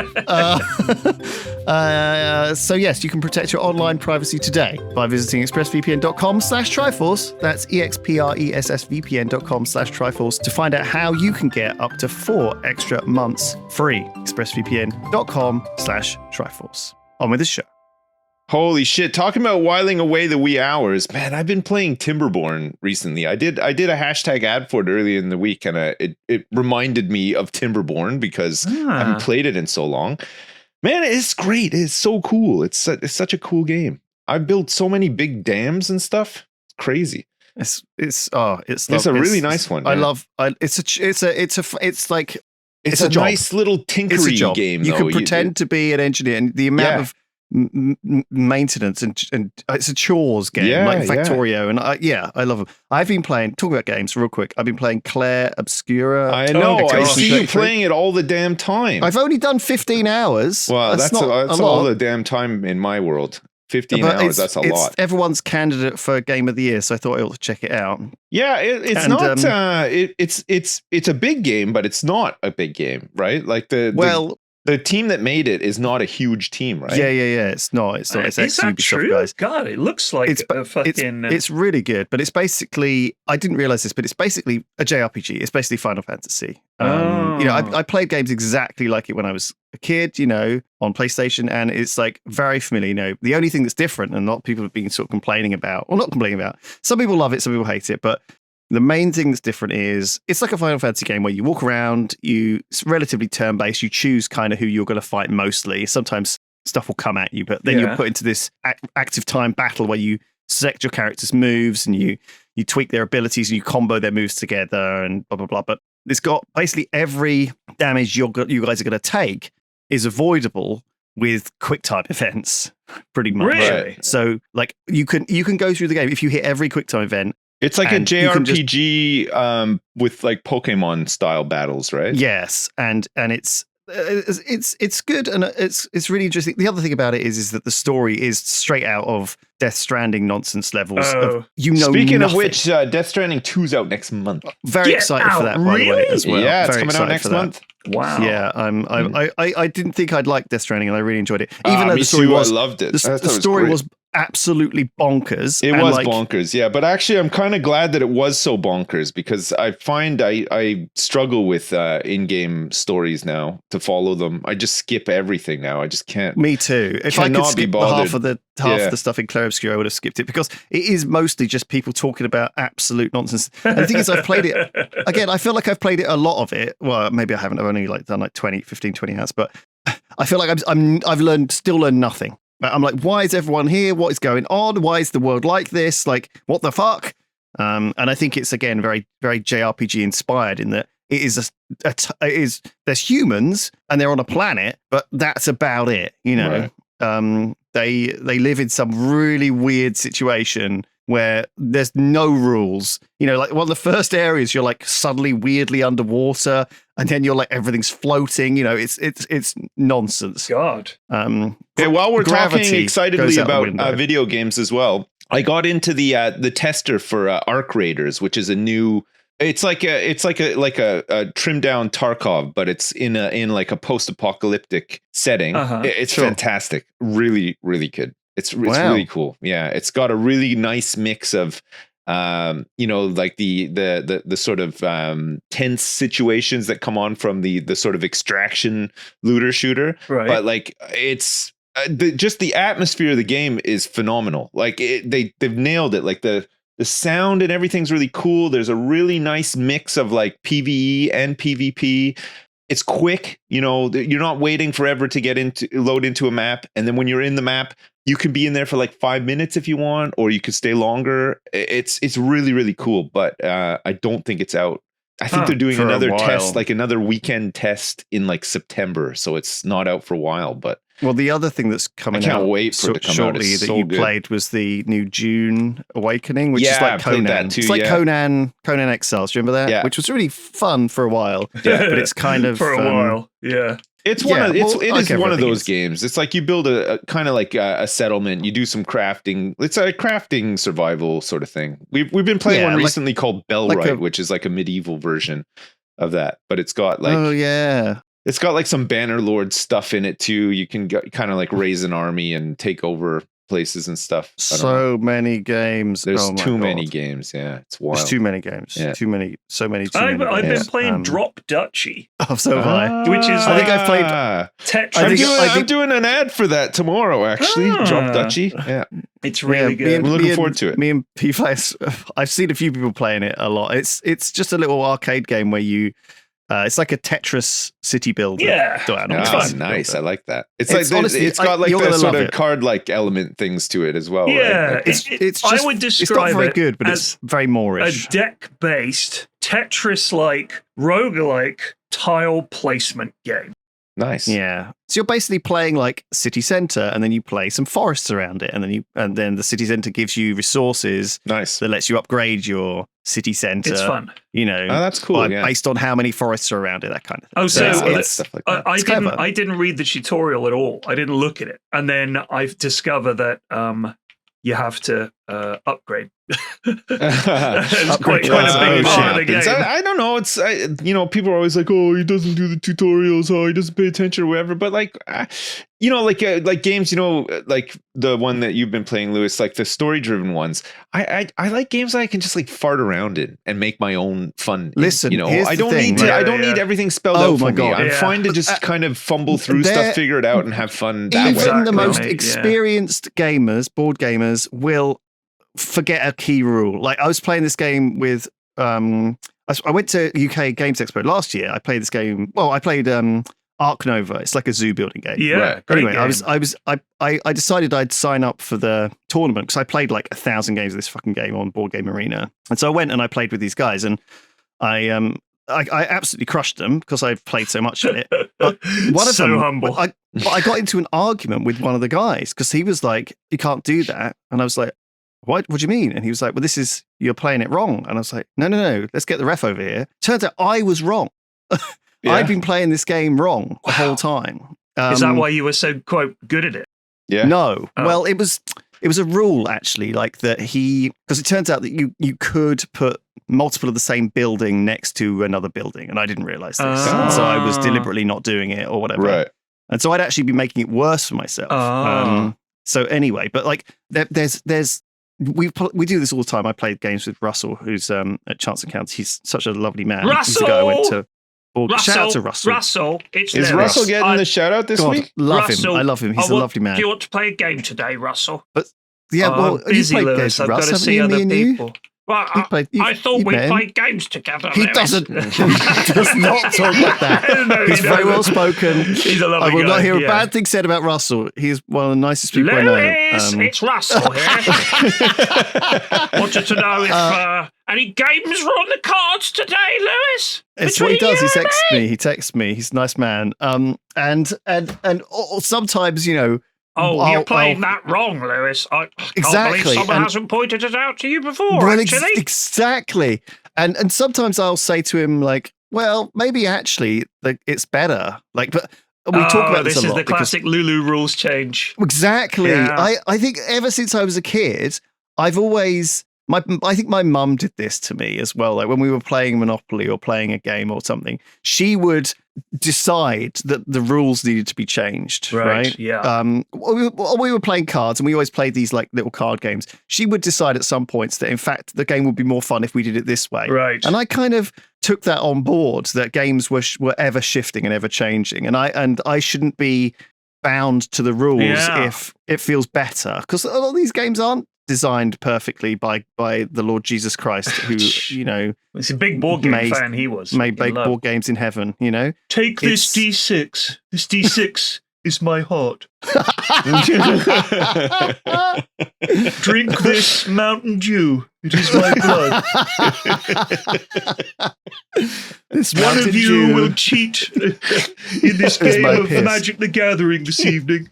So yes, you can protect your online privacy today by visiting expressvpn.com/Triforce. That's expressvpn.com/Triforce to find out how you can get up to 4 extra months free. expressvpn.com/Triforce. On with the show. Holy shit, talking about whiling away the wee hours. Man, I've been playing Timberborn recently. I did a hashtag ad for it earlier in the week, and it reminded me of Timberborn because I haven't played it in so long. Man, it's great. It's so cool. It's such a cool game. I built so many big dams and stuff. It's crazy. It's a really nice one. It's a a job. nice little tinkery game. You though. can pretend to be an engineer, and the amount of maintenance and it's a chores game like Factorio, and I love them. I've been playing. Talking about games, real quick. I've been playing Clair Obscur. I know. I see you playing it all the damn time. I've only done 15 hours. Wow, that's all the damn time in my world. 15 hours. That's a lot. It's everyone's candidate for Game of the Year, so I thought I ought to check it out. Yeah, it's a big game, but it's not a big game, right? Like the team that made it is not a huge team, right? Yeah. It's not. It's ex-Ubisoft guys. God, it looks like it's really good, but it's basically, I didn't realize this, but it's basically a JRPG. It's basically Final Fantasy. I played games exactly like it when I was a kid, on PlayStation, and it's like very familiar. The only thing that's different, and a lot of people have been sort of complaining about, or not complaining about, some people love it, some people hate it, but the main thing that's different is it's like a Final Fantasy game where you walk around, it's relatively turn-based, you choose kind of who you're going to fight mostly. Sometimes stuff will come at you, but then you're put into this active time battle where you select your character's moves and you tweak their abilities and you combo their moves together and blah, blah, blah. But it's got basically every damage you guys are going to take is avoidable with quick time events, pretty much. Really? Right. So like you can go through the game if you hit every quick time event. It's like a JRPG with like Pokemon style battles, right? Yes, and it's good, and it's really interesting. The other thing about it is that the story is straight out of Death Stranding nonsense levels. Speaking nothing. of which, Death Stranding 2's out next month. Very excited for that, by the way, as well. Yeah, it's very coming out next month. Wow. Yeah, I didn't think I'd like Death Stranding, and I really enjoyed it. Even though the story I loved it. The story was absolutely bonkers. It was bonkers, yeah. But actually, I'm kind of glad that it was so bonkers because I find I struggle with in-game stories now to follow them. I just skip everything now. I just can't. Me too. If I could skip half of the stuff in Clair Obscur, I would have skipped it because it is mostly just people talking about absolute nonsense. And the thing is, I've played it again. I feel like I've played it a lot of it. Well, maybe I haven't. I've only done 15-20 hours, but I feel like I've still learned nothing. I'm like, why is everyone here? What is going on? Why is the world like this? Like, what the fuck? And I think it's, again, very, very JRPG inspired in that it is there's humans and they're on a planet, but that's about it. Right. They live in some really weird situation where there's no rules. Like one of the first areas, you're like suddenly weirdly underwater, and then you're like everything's floating. It's nonsense. God. While we're talking excitedly about video games as well, I got into the tester for Arc Raiders, which is a new. It's like a trimmed down Tarkov, but it's in like a post-apocalyptic setting. It's fantastic, really, really good. It's really cool. Yeah, it's got a really nice mix of like the sort of tense situations that come on from the sort of extraction looter shooter, right? But like it's just the atmosphere of the game is phenomenal. Like they've nailed it. Like the sound and everything's really cool. There's a really nice mix of like PvE and PvP. It's quick, you know, you're not waiting forever to load into a map. And then when you're in the map, you can be in there for like 5 minutes if you want, or you could stay longer. It's really, really cool. But I don't think it's out. I think they're doing another test, like another weekend test in like September. So it's not out for a while, but. Well, the other thing that's coming out, I can't wait for it to come shortly out. that you played was the new Dune Awakening, which is like Conan. Too, it's like Conan Exiles. Do you remember that? Yeah. Which was really fun for a while. Yeah. But it's kind of for a while. Yeah. It is one of those games. It's like you build a kind of like a settlement. You do some crafting. It's a crafting survival sort of thing. We've been playing one recently called Bellwright, which is like a medieval version of that. But it's got like it's got like some Bannerlord stuff in it too. You can kind of like raise an army and take over places and stuff. So many games. There's too many games. Yeah, it's wild. There's too many games. Yeah. Too many. I've been playing Drop Duchy. Oh, so have I. Which is I think I've played Tetris. I'm doing an ad for that tomorrow. Actually, Drop Duchy. Yeah, it's really good. I'm looking forward to it. Me and P-Flash, I've seen a few people playing it a lot. It's just a little arcade game where you. It's like a Tetris city builder. Yeah, it's fun. Nice. I like that. It's like honestly, it's got like the sort of card-like element things to it as well. Yeah, right? It's just, I would describe it's not very it good, but it's very Moorish. A deck-based Tetris-like roguelike tile placement game. Nice. Yeah. So you're basically playing like city center, and then you play some forests around it, and then the city center gives you resources. Nice. That lets you upgrade your city center. It's fun. You know, that's cool. Based on how many forests are around it, that kind of thing. Oh, so stuff like that. I didn't read the tutorial at all. I didn't look at it, and then I've discovered that you have to upgrade. It's quite a big part of the game. I don't know. It's people are always like, oh, he doesn't do the tutorials, oh, he doesn't pay attention or whatever. But like, like games, like the one that you've been playing, Lewis, like the story-driven ones. I like games that I can just like fart around in and make my own fun. Listen, I don't need to. I don't need everything spelled out for me. I'm fine to just kind of fumble through stuff, figure it out, and have fun that way. Even the most experienced gamers, board gamers, will forget a key rule. Like I was playing this game with I went to UK Games Expo last year. I played this game. Well, I played Ark Nova. It's like a zoo building game. Yeah. Anyway, game. I decided I'd sign up for the tournament because I played like 1,000 games of this fucking game on Board Game Arena. And so I went and I played with these guys, and I absolutely crushed them because I played so much of it. But one of them, humble. But I got into an argument with one of the guys because he was like, "You can't do that," and I was like, What do you mean? And he was like, well, you're playing it wrong. And I was like, no, let's get the ref over here. Turns out I was wrong. I'd been playing this game wrong the whole time. Is that why you were so, quite good at it? Yeah. No. Oh. Well, it was a rule, actually, like that because it turns out that you could put multiple of the same building next to another building. And I didn't realize this. And so I was deliberately not doing it or whatever. Right. And so I'd actually be making it worse for myself. So anyway, but like we do this all the time. I played games with Russell, who's at Chance Accounts. He's such a lovely man. Russell! He's the guy I went to. Shout out to Russell. Is Russell getting the shout out this week? Love him. I love him. He's a lovely man. Do you want to play a game today, Russell? But yeah, well, busy, Lewis. I've got to see other people. Well, I thought we played games together. He doesn't. He does not talk like that. He's very well spoken. He's a lovely guy. I will not hear a bad thing said about Russell. He's one of the nicest people I know. It's Russell here. Wanted to know if any games were on the cards today, Lewis. It's what he does. He texts me. He's a nice man. And sometimes, Oh, you're playing that wrong, Lewis. I can't believe someone hasn't pointed it out to you before, actually. Exactly. And sometimes I'll say to him, like, well, maybe actually it's better. Like, but we talk about this a lot. This is the classic Lulu rules change. Exactly. Yeah. I think ever since I was a kid, I've always... I think my mum did this to me as well. Like when we were playing Monopoly or playing a game or something, she would decide that the rules needed to be changed. Right? Yeah. We were playing cards, and we always played these like little card games. She would decide at some points that in fact the game would be more fun if we did it this way. Right. And I kind of took that on board, that games were ever shifting and ever changing, and I shouldn't be bound to the rules Yeah. if it feels better. Because a lot of these games aren't designed perfectly by the Lord Jesus Christ, who, you know, It's a big board game made- fan he was. made in big love. board games in heaven, you know? Take this It's- D6. This D6 is my heart. Drink this Mountain Dew. It is my blood. This One Mountain of you Dew will cheat in this is game my of piss. Magic the Gathering this evening.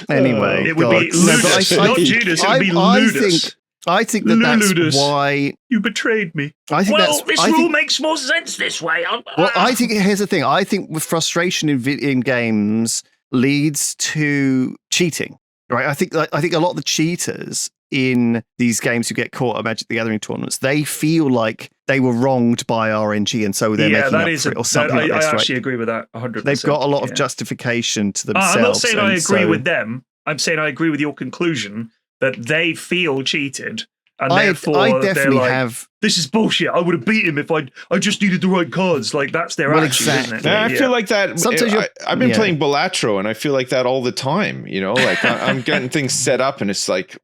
Anyway, It would God. be No, but Ludus, I not think- Judas. It would be I Ludus. I think that that's Ludus. why. You betrayed me. I think Well, that's. this I rule think, makes more sense this way. well, I think here's the thing. I think with frustration in games leads to cheating. Right? I think a lot of the cheaters in these games who get caught at Magic the Gathering tournaments, they feel like they were wronged by RNG, and so they're making up for it or something like this. I Right? actually agree with that 100%. They've got a lot of yeah. justification to themselves. I'm not saying I and agree so- with them. I'm saying I agree with your conclusion that they feel cheated, and I therefore they're definitely like, have. "This is bullshit. I would have beat him if I just needed the right cards." Like that's their Well, attitude, isn't it? Yeah, I feel like that. Sometimes I've been yeah. playing Balatro, and I feel like that all the time. You know, like I'm getting things set up, and it's like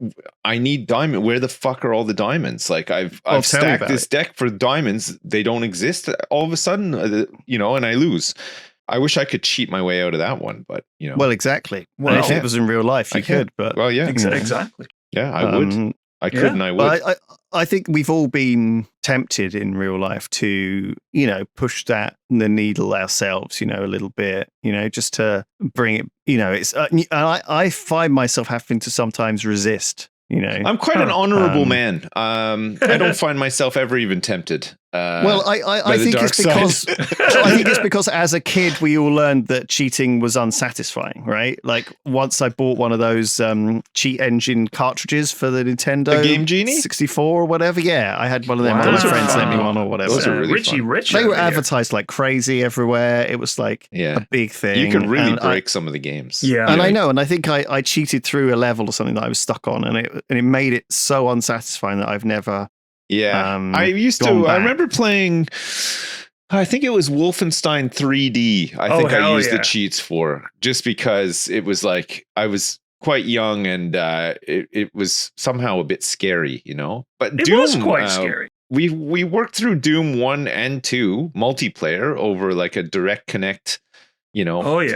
I need diamond. Where the fuck are all the diamonds? Like I've tell me stacked about this it. deck for diamonds. They don't exist. All of a sudden, you know, and I lose. I wish I could cheat my way out of that one, but you know, Well, exactly. Well, And if it was in real life, I you can't. could. But well, yeah, exactly. yeah, I would. I could, and I would. But I think we've all been tempted in real life to, you know, push the needle ourselves, you know, a little bit, you know, just to bring it, you know, it's, I find myself having to sometimes resist, you know. I'm quite an honorable Um, man. I don't find myself ever even tempted. Well, by I the think dark it's because side. I think it's because as a kid we all learned that cheating was unsatisfying, right? Like once I bought one of those cheat engine cartridges for the Nintendo The Game Genie? 64 or whatever. Yeah, I had one of them. One of Wow. my friends lent me one or whatever. Those are really Richie fun. Rich. They were over here. advertised like crazy everywhere. It was like Yeah. a big thing. You could really And break some of the games. Yeah. and I know, and I think I cheated through a level or something that I was stuck on, and it made it so unsatisfying that I've never. Yeah. I remember playing, I think it was Wolfenstein 3D. I think I hell used yeah. the cheats for, just because it was like, I was quite young, and it was somehow a bit scary, you know? But It Doom was quite scary. We worked through Doom 1 and 2 multiplayer over like a direct connect, you know, Oh, yeah.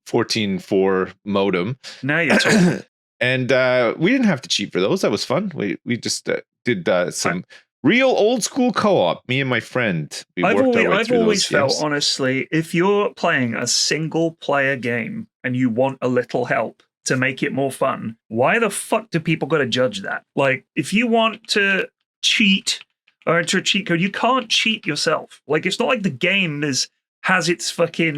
14.4 modem. Now you're talking. And we didn't have to cheat for those. That was fun. We just did some real old school co-op. Me and my friend. I've through always those felt, games. honestly, if you're playing a single player game and you want a little help to make it more fun, why the fuck do people got to judge that? Like, if you want to cheat or enter a cheat code, you can't cheat yourself. Like, it's not like the game has its fucking,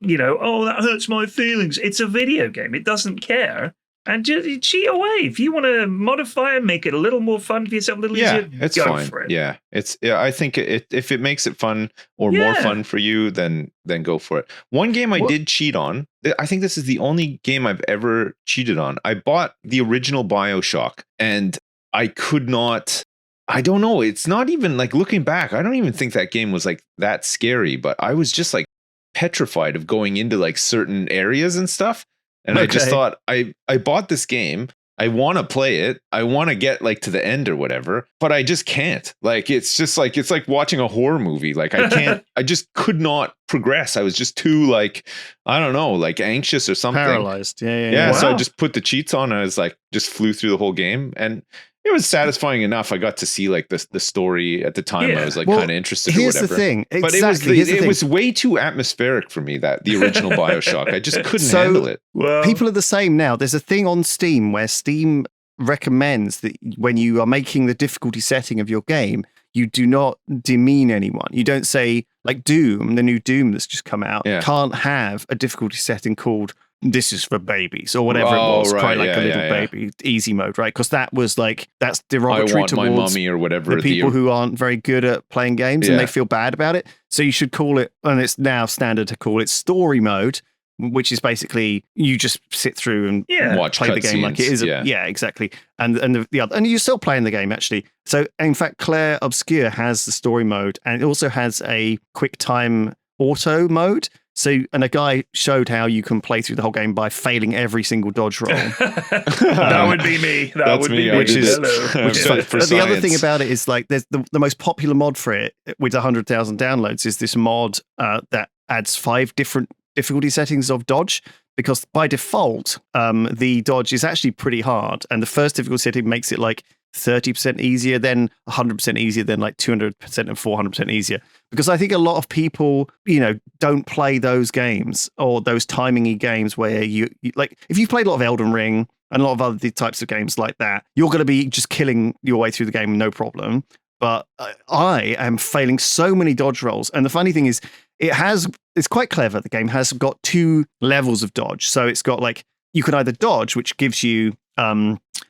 you know, oh, that hurts my feelings. It's a video game. It doesn't care. And just cheat away. If you want to modify and make it a little more fun for yourself, a little Yeah, easier, it's go fine. for it. Yeah, I think if it makes it fun or more Yeah. fun for you, then go for it. One game I Well- did cheat on. I think this is the only game I've ever cheated on. I bought the original BioShock, and I could not. I don't know. It's not even like, looking back, I don't even think that game was like that scary, but I was just like petrified of going into like certain areas and stuff. And I just Okay. thought, I bought this game. I want to play it. I want to get like to the end or whatever, but I just can't. Like, it's just like, it's like watching a horror movie. Like, I can't, I just could not progress. I was just too like, I don't know, like anxious or something. Paralyzed. Yeah. Yeah. So I Wow. just put the cheats on, and I was like, just flew through the whole game. And it was satisfying enough. I got to see like the story at the time. Yeah. I was like Well, kind of interested or Here's whatever. the thing. Exactly. But it was here's the it thing. was way too atmospheric for me, the original BioShock. I just couldn't So- handle it. Well, People are the same now. There's a thing on Steam where Steam recommends that when you are making the difficulty setting of your game, you do not demean anyone. You don't say, like Doom, the new Doom that's just come out, Yeah. can't have a difficulty setting called "This is for babies" or whatever Oh, it was, right, quite like yeah, a little yeah, yeah. baby, easy mode, right? Because that was like, that's I derogatory want my towards mummy or whatever. the people who aren't very good at playing games and Yeah. they feel bad about it. So you should call it, and it's now standard to call it story mode, which is basically you just sit through and Yeah. watch play the game like it cutscenes, is. yeah. Exactly. And the other, and you're still playing the game actually. So in fact, Clair Obscur has the story mode, and it also has a quick time auto mode. So, and a guy showed how you can play through the whole game by failing every single dodge roll. That would be me. That would be me. Which is fun. But the other thing about it is like there's the most popular mod for it with 100,000 downloads is this mod that adds 5 different difficulty settings of dodge, because by default the dodge is actually pretty hard, and the first difficulty setting makes it like 30% easier, then 100% easier, then like 200% and 400% easier. Because I think a lot of people, don't play those games or those timing-y games where you like, if you've played a lot of Elden Ring and a lot of other types of games like that, you're going to be just killing your way through the game, no problem. But I am failing so many dodge rolls. And the funny thing is, it's quite clever. The game has got 2 levels of dodge. So it's got like, you can either dodge, which gives you,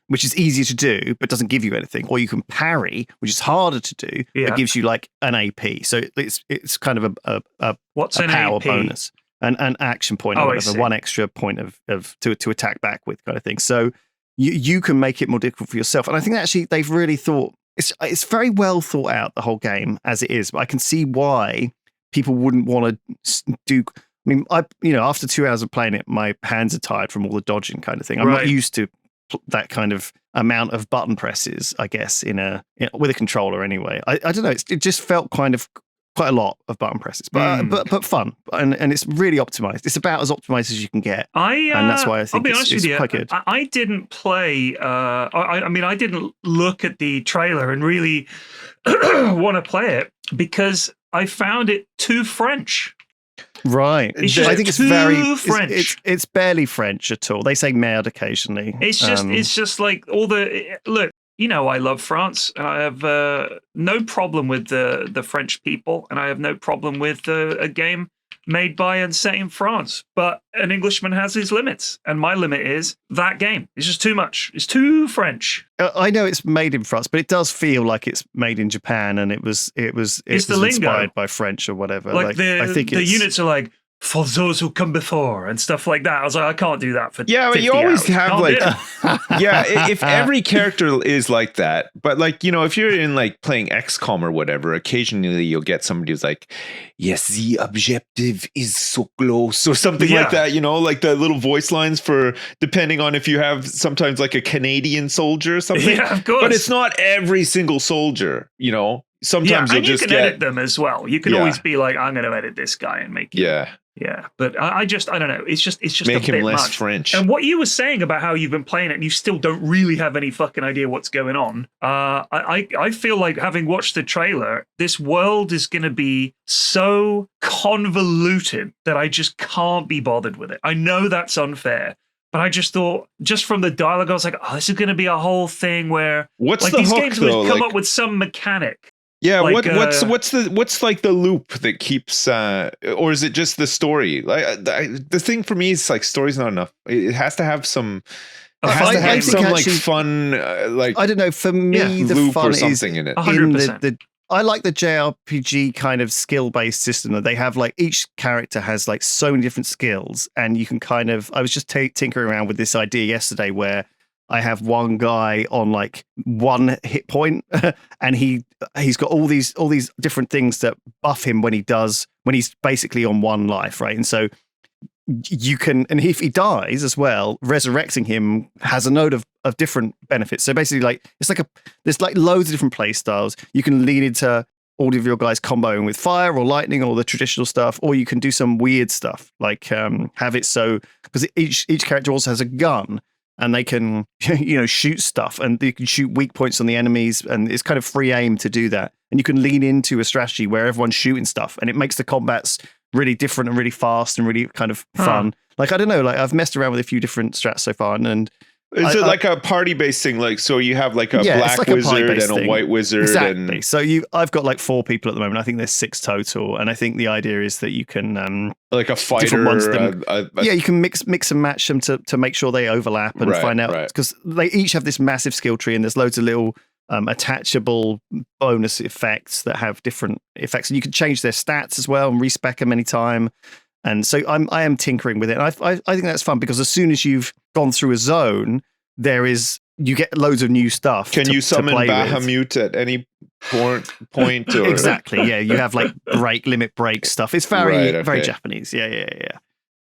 which is easier to do, but doesn't give you anything, or you can parry, which is harder to do, but gives you like an AP. So it's kind of a power AP? bonus, an action point, or whatever, one extra point of to attack back with, kind of thing. So you can make it more difficult for yourself. And I think actually they've really thought it's very well thought out, the whole game as it is. But I can see why people wouldn't want to do. I mean, after 2 hours of playing it, my hands are tired from all the dodging kind of thing. I'm not used to that kind of amount of button presses, I guess, with a controller anyway. I don't know. It just felt kind of quite a lot of button presses, but fun, and it's really optimized. It's about as optimized as you can get, and that's why I think it's quite good. I didn't play. I didn't look at the trailer and really want to play it because I found it too French. Right. I think it's very French. It's barely French at all. They say merde occasionally. It's just like all the look. I love France, and I have no problem with the French people, and I have no problem with a game made by and set in France. But an Englishman has his limits, and my limit is that game. It's just too much. It's too French. I know it's made in France, but it does feel like it's made in Japan, and it was inspired by French or whatever. I think the units are like, for those who come before and stuff like that. I was like, I can't do that for but you always have like if every character is like that, but like, if you're in like playing XCOM or whatever, occasionally you'll get somebody who's like, yes, the objective is so close, or something like that, like the little voice lines for, depending on if you have sometimes like a Canadian soldier or something. Yeah, of course. But it's not every single soldier, Sometimes you'll just edit them as well. You can always be like, I'm going to edit this guy and make it. Yeah, but I don't know. It's just make a bit him less much. French. And what you were saying about how you've been playing it and you still don't really have any fucking idea what's going on. I feel like, having watched the trailer, this world is going to be so convoluted that I just can't be bothered with it. I know that's unfair. But I just thought, just from the dialogue, I was like, oh, this is going to be a whole thing where these games would come up with some mechanic. Yeah, like, what's like the loop that keeps, or is it just the story? Like the thing for me is like, story's not enough. It has to have some. It has to have some like fun, like, I don't know. For me, the loop fun or something is in it. 100%. I like the JRPG kind of skill-based system that they have. Like, each character has like so many different skills, and you can kind of. I was just tinkering around with this idea yesterday where I have one guy on like 1 hit point, and he's got all these different things that buff him when he's basically on 1 life, right? And so you can, and if he dies as well, resurrecting him has a load of different benefits. So basically, like, there's like loads of different play styles. You can lean into all of your guys comboing with fire or lightning or the traditional stuff, or you can do some weird stuff like have it so, because each character also has a gun. And they can, shoot stuff, and they can shoot weak points on the enemies, and it's kind of free aim to do that. And you can lean into a strategy where everyone's shooting stuff, and it makes the combats really different and really fast and really kind of fun. Like, I don't know, like, I've messed around with a few different strats so far, and is it like a party-based thing? Like, so you have like a black like wizard and a white wizard. Exactly. So I've got like 4 people at the moment. I think there's 6 total. And I think the idea is that you can like a fighter. You can mix and match them to make sure they overlap and find out, because they each have this massive skill tree, and there's loads of little attachable bonus effects that have different effects, and you can change their stats as well and respec them anytime. And so I am tinkering with it. And I think that's fun, because as soon as you've gone through a zone, you get loads of new stuff. Can you summon Bahamut at any point or Exactly. Yeah, you have like limit break stuff. It's very Right, very okay. Japanese. Yeah.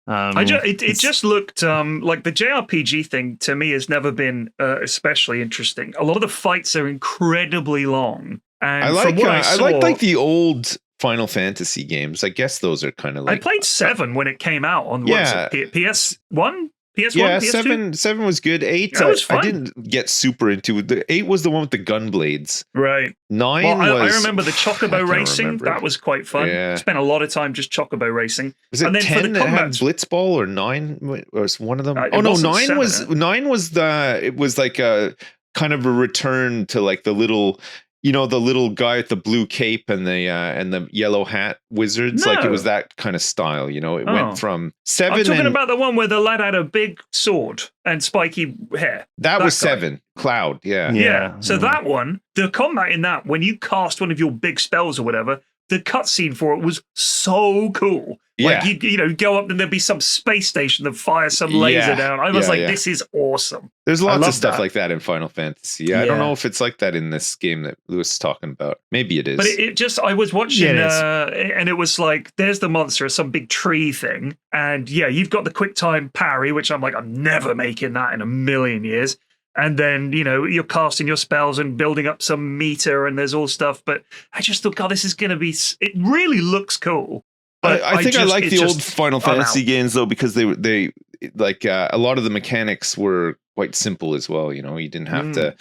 It just looked like the JRPG thing to me has never been especially interesting. A lot of the fights are incredibly long, and I like from what I saw, like the old Final Fantasy games. I guess those are kind of like I played 7 when it came out on PS1. PS1, yeah, PS2? seven was good. 8, That was I fun. didn't get super into. The 8 was the one with the gun blades. Right. 9 Well, was. I remember the I Chocobo can't racing. remember. That was quite fun. Yeah. Spent a lot of time just Chocobo racing. Was it and then 10 for the that had combats, Blitzball or 9 was one of them? It Oh no, wasn't 9 7, was 9 was it was like a kind of a return to like the little. You know, the little guy with the blue cape and the yellow hat wizards. Like it was No. that kind of style. You know, it Oh. went from 7. I'm talking and about the one where the lad had a big sword and spiky hair. that was guy. 7. Cloud. Yeah. Yeah. So that one, the combat in that, when you cast one of your big spells or whatever, the cutscene for it was so cool. Like Yeah. you know, go up and there'd be some space station that fires some laser Yeah. down. I was Yeah, like, yeah. this is awesome. There's I lots love of stuff that. like that in Final Fantasy. I don't Yeah. know if it's like that in this game that Lewis is talking about. Maybe it is. But it just, I was watching, Yeah, it is. and it was like, there's the monster, some big tree thing. And yeah, you've got the quick time parry, which I'm like, I'm never making that in a million years. And then, you know, you're casting your spells and building up some meter and there's all stuff. But I just thought, God, this is going to be, it really looks cool. But I think I like it's the old just- Final I'm Fantasy out. games though because they like a lot of the mechanics were quite simple as well. You know, you didn't have to.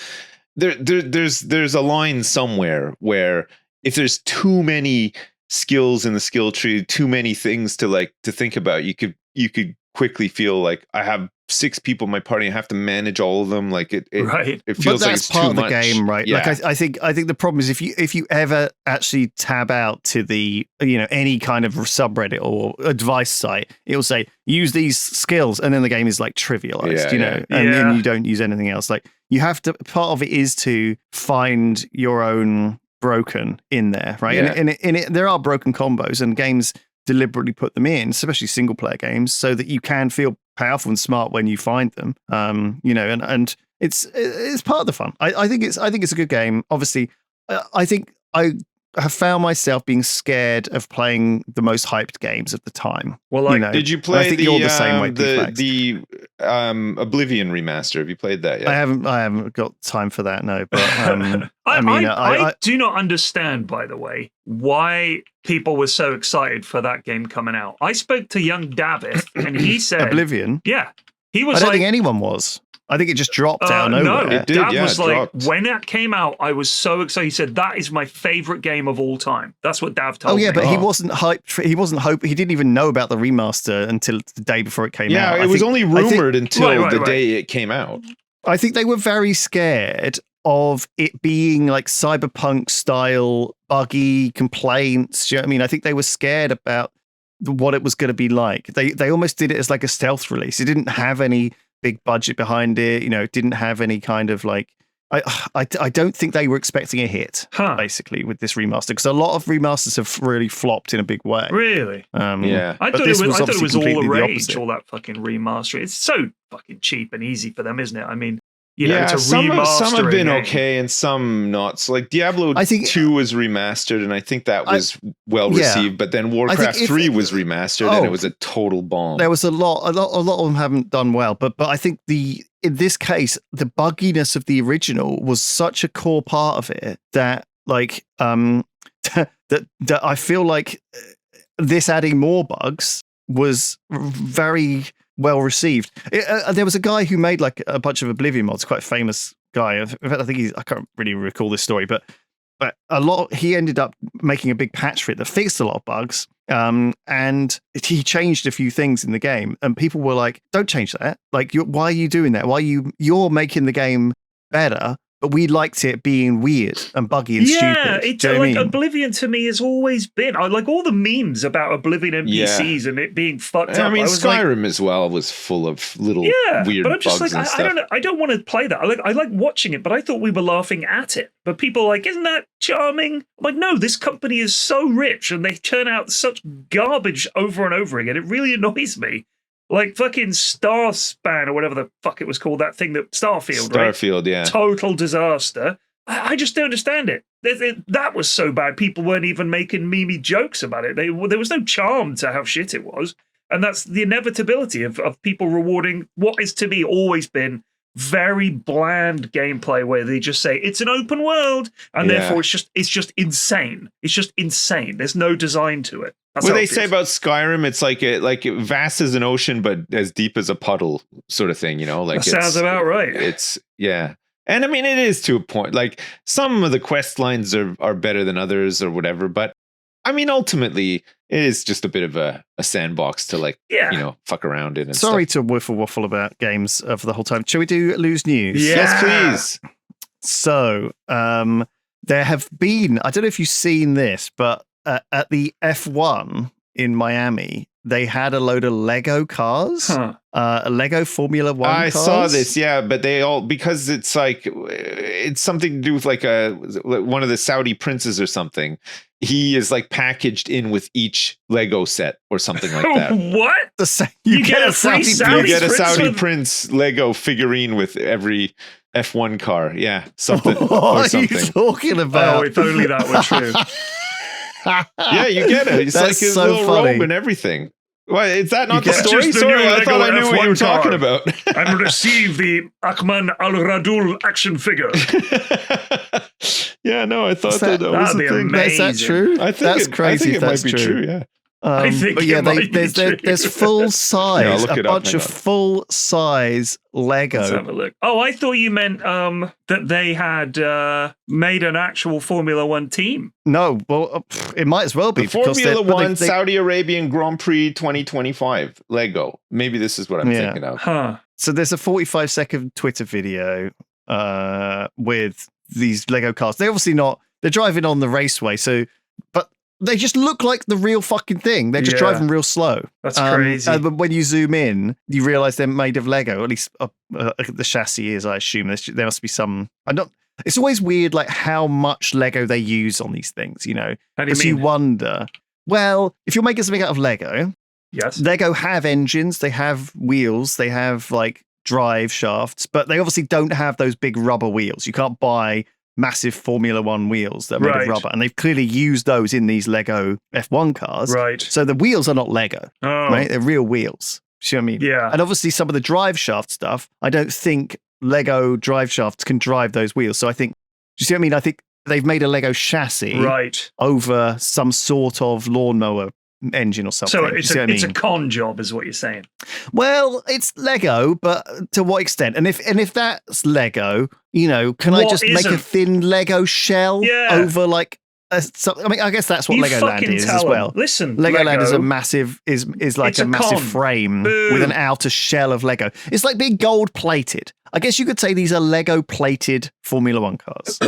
There's a line somewhere where if there's too many skills in the skill tree, too many things to think about, you could quickly feel like I have 6 people in my party. I have to manage all of them. Like it Right. it feels But like that's it's part too of the much. game, right? Yeah. Like I think the problem is if you ever actually tab out to the any kind of subreddit or advice site, it'll say use these skills, and then the game is like trivialized, Yeah, and Yeah. then you don't use anything else. Like you have to. Part of it is to find your own broken in there, right? Yeah. And there are broken combos, and games deliberately put them in, especially single player games, so that you can feel powerful and smart when you find them. And it's part of the fun. I think it's a good game. Obviously, I think I have found myself being scared of playing the most hyped games at the time. Well, like, Did you I play think you're the same way, T-Fax. the Oblivion remaster? Have you played that yet? I haven't got time for that. No, but I do not understand, by the way, why people were so excited for that game coming out. I spoke to young Davith, and he said, Oblivion. yeah, he I was don't like, think anyone was. I think it just dropped out of no, nowhere. It did, Dav yeah, was it like, dropped. when that came out, I was so excited. He said, that is my favorite game of all time. That's what Dav told Oh me. yeah, but he wasn't hyped. He wasn't He didn't even know about the remaster until the day before it came out. Yeah, I it was think- only I think- rumored until Right. the day it came out. I think they were very scared of it being like cyberpunk style buggy complaints. Do you know what I mean? I think they were scared about what it was going to be like. They almost did it as like a stealth release. It didn't have any big budget behind it. It didn't have any kind of like. I don't think they were expecting a hit basically with this remaster, because a lot of remasters have really flopped in a big way. Really? Yeah. I but thought this it was obviously all the completely the rage, opposite. all that fucking remaster. It's so fucking cheap and easy for them, isn't it? I mean, to some remaster have a been game. okay and some not. So like Diablo I think- 2 was remastered, and I think that was well received. But then Warcraft if- 3 was remastered, and Oh. it was a total bomb. There was a lot of them haven't done well, but I think in this case, the bugginess of the original was such a core part of it that like that I feel like this adding more bugs was very well received. There was a guy who made like a bunch of Oblivion mods, quite a famous guy. In fact, I think I can't really recall this story, but he ended up making a big patch for it that fixed a lot of bugs. And he changed a few things in the game, and people were like, "Don't change that! Like, why are you doing that? You're making the game better?" But we liked it being weird and buggy and stupid. It's Do you know what I like mean? Oblivion to me has always been. I like all the memes about Oblivion NPCs and it being fucked up. I mean, was like, Skyrim as well was full of little weird but I'm just bugs like, and I stuff. I don't want to play that. I like watching it, but I thought we were laughing at it. But people are like, isn't that charming? I'm like, no, this company is so rich and they churn out such garbage over and over again. It really annoys me. Like fucking Starspan or whatever the fuck it was called, that thing that Starfield, right? Starfield, yeah. Total disaster. I just don't understand it. That was so bad. People weren't even making memey jokes about it. There was no charm to how shit it was. And that's the inevitability of people rewarding what is to me always been very bland gameplay where they just say it's an open world and therefore it's just insane. It's just insane. There's no design to it. That's what they say about Skyrim, it's like vast as an ocean but as deep as a puddle sort of thing, you know? Like that sounds about right. It's and I mean it is to a point. Like some of the quest lines are better than others or whatever, but I mean ultimately it is just a bit of a sandbox to fuck around in. And Sorry stuff. to waffle about games for the whole time. Shall we do Lose News? Yeah. Yes, please. So there have been, I don't know if you've seen this, but at the F1 in Miami, they had a load of Lego cars, a Lego Formula One I cars. saw this, yeah, but they all, because it's like, it's something to do with like one of the Saudi princes or something. He is like packaged in with each Lego set or something like that. What? You get a Saudi You get a Saudi prince Lego figurine with every F1 car. Yeah, something. What are you talking about? Oh, if only that were true. Yeah, you get it. It's That's like his so little funny. robe and everything. Well, is that not the get- story? Just the Sorry, new I thought I Lego knew what you were F1 talking car. about. And receive the Akman Al Radul action figure. Yeah, no, I thought that was that'd the be thing. amazing. Is that true? I think that's it, crazy. I think if it that's might be true. true. Yeah. I think but it yeah, might be true. there's full size, Yeah, I'll look a it up, bunch hang of on. full size Let's have Lego. a look. Oh, I thought you meant that they had made an actual Formula One team. No, well, it might as well be The Formula but One Saudi Arabian Grand Prix 2025 Lego. Maybe this is what I'm Yeah. thinking of. Huh. So there's a 45-second Twitter video with these Lego cars. They're obviously not. They're driving on the raceway, but they just look like the real fucking thing. They're just Yeah. driving real slow. That's crazy. But when you zoom in, you realize they're made of Lego. At least the chassis is, I assume. There must be some. I'm not. It's always weird, like how much Lego they use on these things. You know, How do you because mean? you wonder. Well, if you're making something out of Lego, Yes. Lego have engines, they have wheels, they have like drive shafts, but they obviously don't have those big rubber wheels. You can't buy massive Formula One wheels that are made Right. of rubber, and they've clearly used those in these Lego F1 cars. Right. So the wheels are not Lego, Oh. right? They're real wheels. See what I mean? Yeah. And obviously some of the drive shaft stuff, I don't think Lego drive shafts can drive those wheels. So I think, do you see what I mean? I think they've made a Lego chassis Right. over some sort of lawnmower engine or something. So Do you it's see what I it's a mean? con job, is what you're saying. Well, it's Lego, but to what extent? And if that's Lego, you know, can I What just make a isn't? thin Lego shell Yeah. over like? I mean, I guess that's what You Legoland fucking is tell as 'em. well. Listen, Legoland is a Lego, massive is like It's a a massive con. frame Boo. with an outer shell of Lego. It's like being gold plated. I guess you could say these are Lego plated Formula One cars,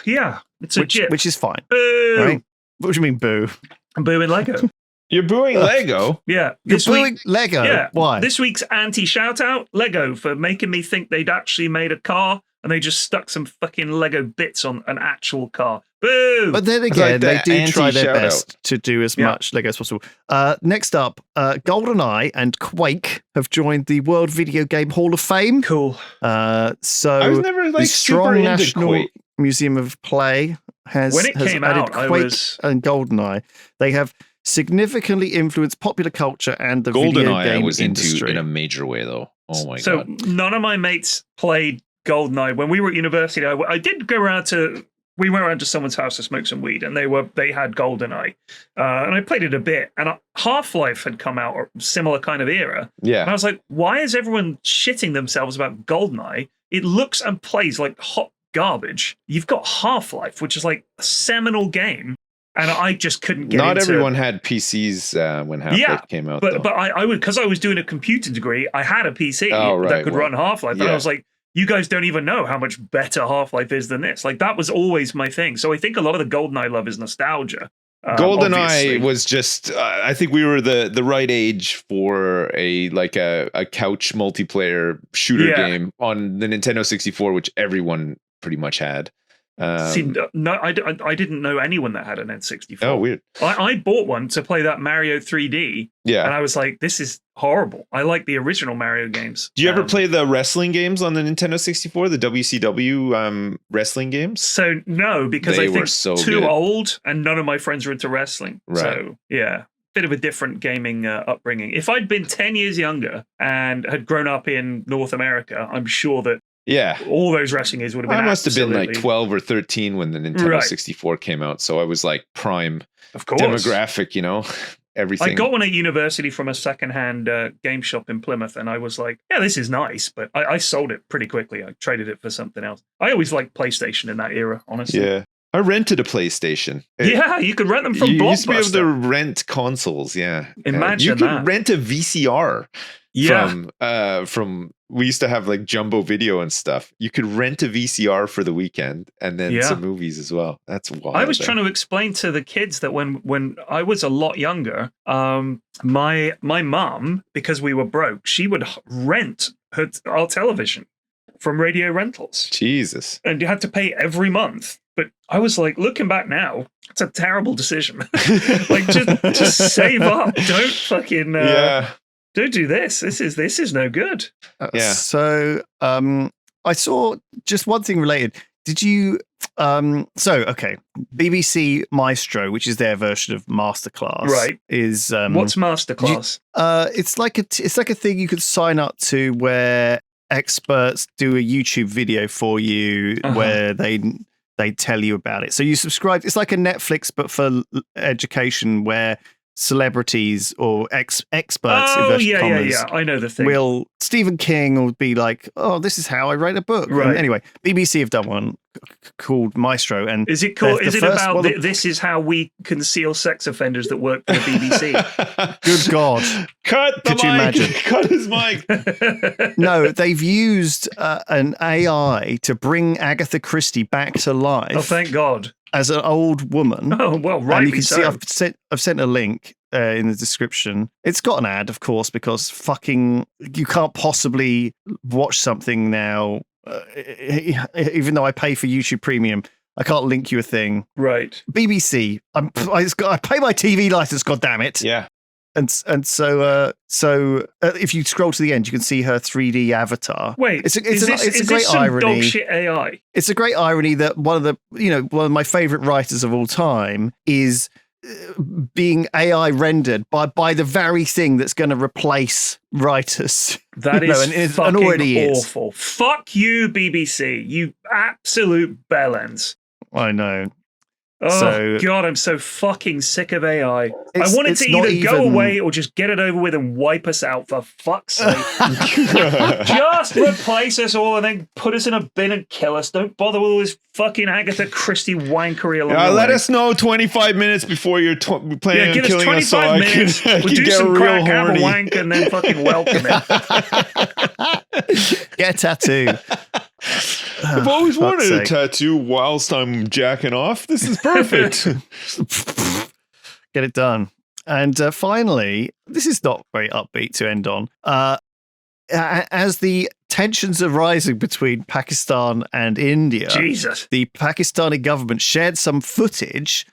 yeah, it's a jip. which is fine, Boo. right? What do you mean, boo? I'm booing Lego. You're booing Lego. Yeah. You're This booing week, Lego. yeah. Why? This week's anti-shout out, Lego, for making me think they'd actually made a car and they just stuck some fucking Lego bits on an actual car. Boo! But then It's again, like they the do try their anti-shout-out. best to do as Yeah. much Lego as possible. Next up, GoldenEye and Quake have joined the World Video Game Hall of Fame. Cool. So I was never the like super Strong into National Quake. Museum of Play has When it has came added out, I Quake was- and GoldenEye. They have significantly influenced popular culture and the video GoldenEye I game was industry. into in a major way though. Oh my So god. none of my mates played GoldenEye. When we were at university, I did go around to. We went around to someone's house to smoke some weed, and they had GoldenEye, and I played it a bit. And Half-Life had come out, or similar kind of era. And I Yeah. was like, why is everyone shitting themselves about GoldenEye? It looks and plays like hot garbage. You've got Half-Life, which is like a seminal game, and I just couldn't get Not into everyone had PCs when Half-Life Yeah, came out though. But I would, because I was doing a computer degree, I had a PC Oh, right, that could well, run Half-Life, and yeah. I was like, you guys don't even know how much better Half-Life is than this. Like, that was always my thing. So I think a lot of the GoldenEye love is nostalgia. GoldenEye obviously. was just I think we were the right age for a couch multiplayer shooter Yeah. game on the Nintendo 64, which everyone pretty much had. See, no, I didn't know anyone that had an N64. Oh, weird. I bought one to play that Mario 3D, Yeah. and I was like, this is horrible. I like the original Mario games. Do you ever play the wrestling games on the Nintendo 64, the WCW wrestling games? So no, because They I think were so too good. old, and none of my friends were into wrestling. Right. So yeah, bit of a different gaming upbringing. If I'd been 10 years younger and had grown up in North America, I'm sure that Yeah. all those wrestling games would have been I must have been like absolutely- 12 or 13 when the Nintendo Right. 64 came out. So I was like prime Of course. demographic, you know, everything. I got one at university from a secondhand game shop in Plymouth, and I was like, yeah, this is nice, but I sold it pretty quickly. I traded it for something else. I always liked PlayStation in that era, honestly. Yeah. I rented a PlayStation. Yeah, you could rent them from You used to be able to Blockbuster. rent consoles, yeah. Imagine you could that. rent a VCR Yeah. from we used to have like Jumbo Video and stuff. You could rent a VCR for the weekend and then Yeah. some movies as well. That's wild. I was trying to explain to the kids that when I was a lot younger, my mum, because we were broke, she would rent our television from Radio Rentals, Jesus. and you had to pay every month. But I was like, looking back now, it's a terrible decision. Like, just save up. Don't fucking Yeah. don't do this. This is no good. Yeah. So I saw just one thing related. Did you okay, BBC Maestro, which is their version of Masterclass, Right. is What's Masterclass? it's like a thing you could sign up to where experts do a YouTube video for you where they tell you about it. So you subscribe. It's like a Netflix, but for education, where celebrities or experts, Oh inverted yeah, commas, I know the thing. will Stephen King will be like, oh, this is how I write a book. Right. And anyway, BBC have done one called Maestro, and Is it called? the Is it first about one of- this is how we conceal sex offenders that work for the BBC? good God. Cut the Could you mic. imagine? Cut his mic. No, they've used an AI to bring Agatha Christie back to life Oh, thank God. as an old woman. Oh well, And rightly you can see so. I've sent a link in the description. It's got an ad, of course, because fucking you can't possibly watch something now. Even though I pay for YouTube Premium, I can't link you a thing. Right. BBC, I pay my TV license. God damn it! Yeah. And so if you scroll to the end, you can see her 3D avatar. Wait, It's a is great this some irony. dog shit AI? It's a great irony that one of my favorite writers of all time is being AI rendered by the very thing that's going to replace writers. That You know, is and it fucking already is. awful. Fuck you, BBC. You absolute bellends. I know. Oh So- God, I'm so fucking sick of AI. I It's- want it it's to not either go even- away or just get it over with and wipe us out, for fuck's sake. Just replace us all and then put us in a bin and kill us. Don't bother with all this fucking Agatha Christie wankery along the Let way. us know 25 minutes before you're planning Yeah, on give us killing us, so 25 I minutes. can, I We'll can do get some real crack, have a horny. wank, and then fucking welcome it. Get a tattoo. I've always fuck's wanted a sake. tattoo whilst I'm jacking off. This is perfect. Get it done. And finally, this is not very upbeat to end on. As the tensions are rising between Pakistan and India, Jesus. the Pakistani government shared some footage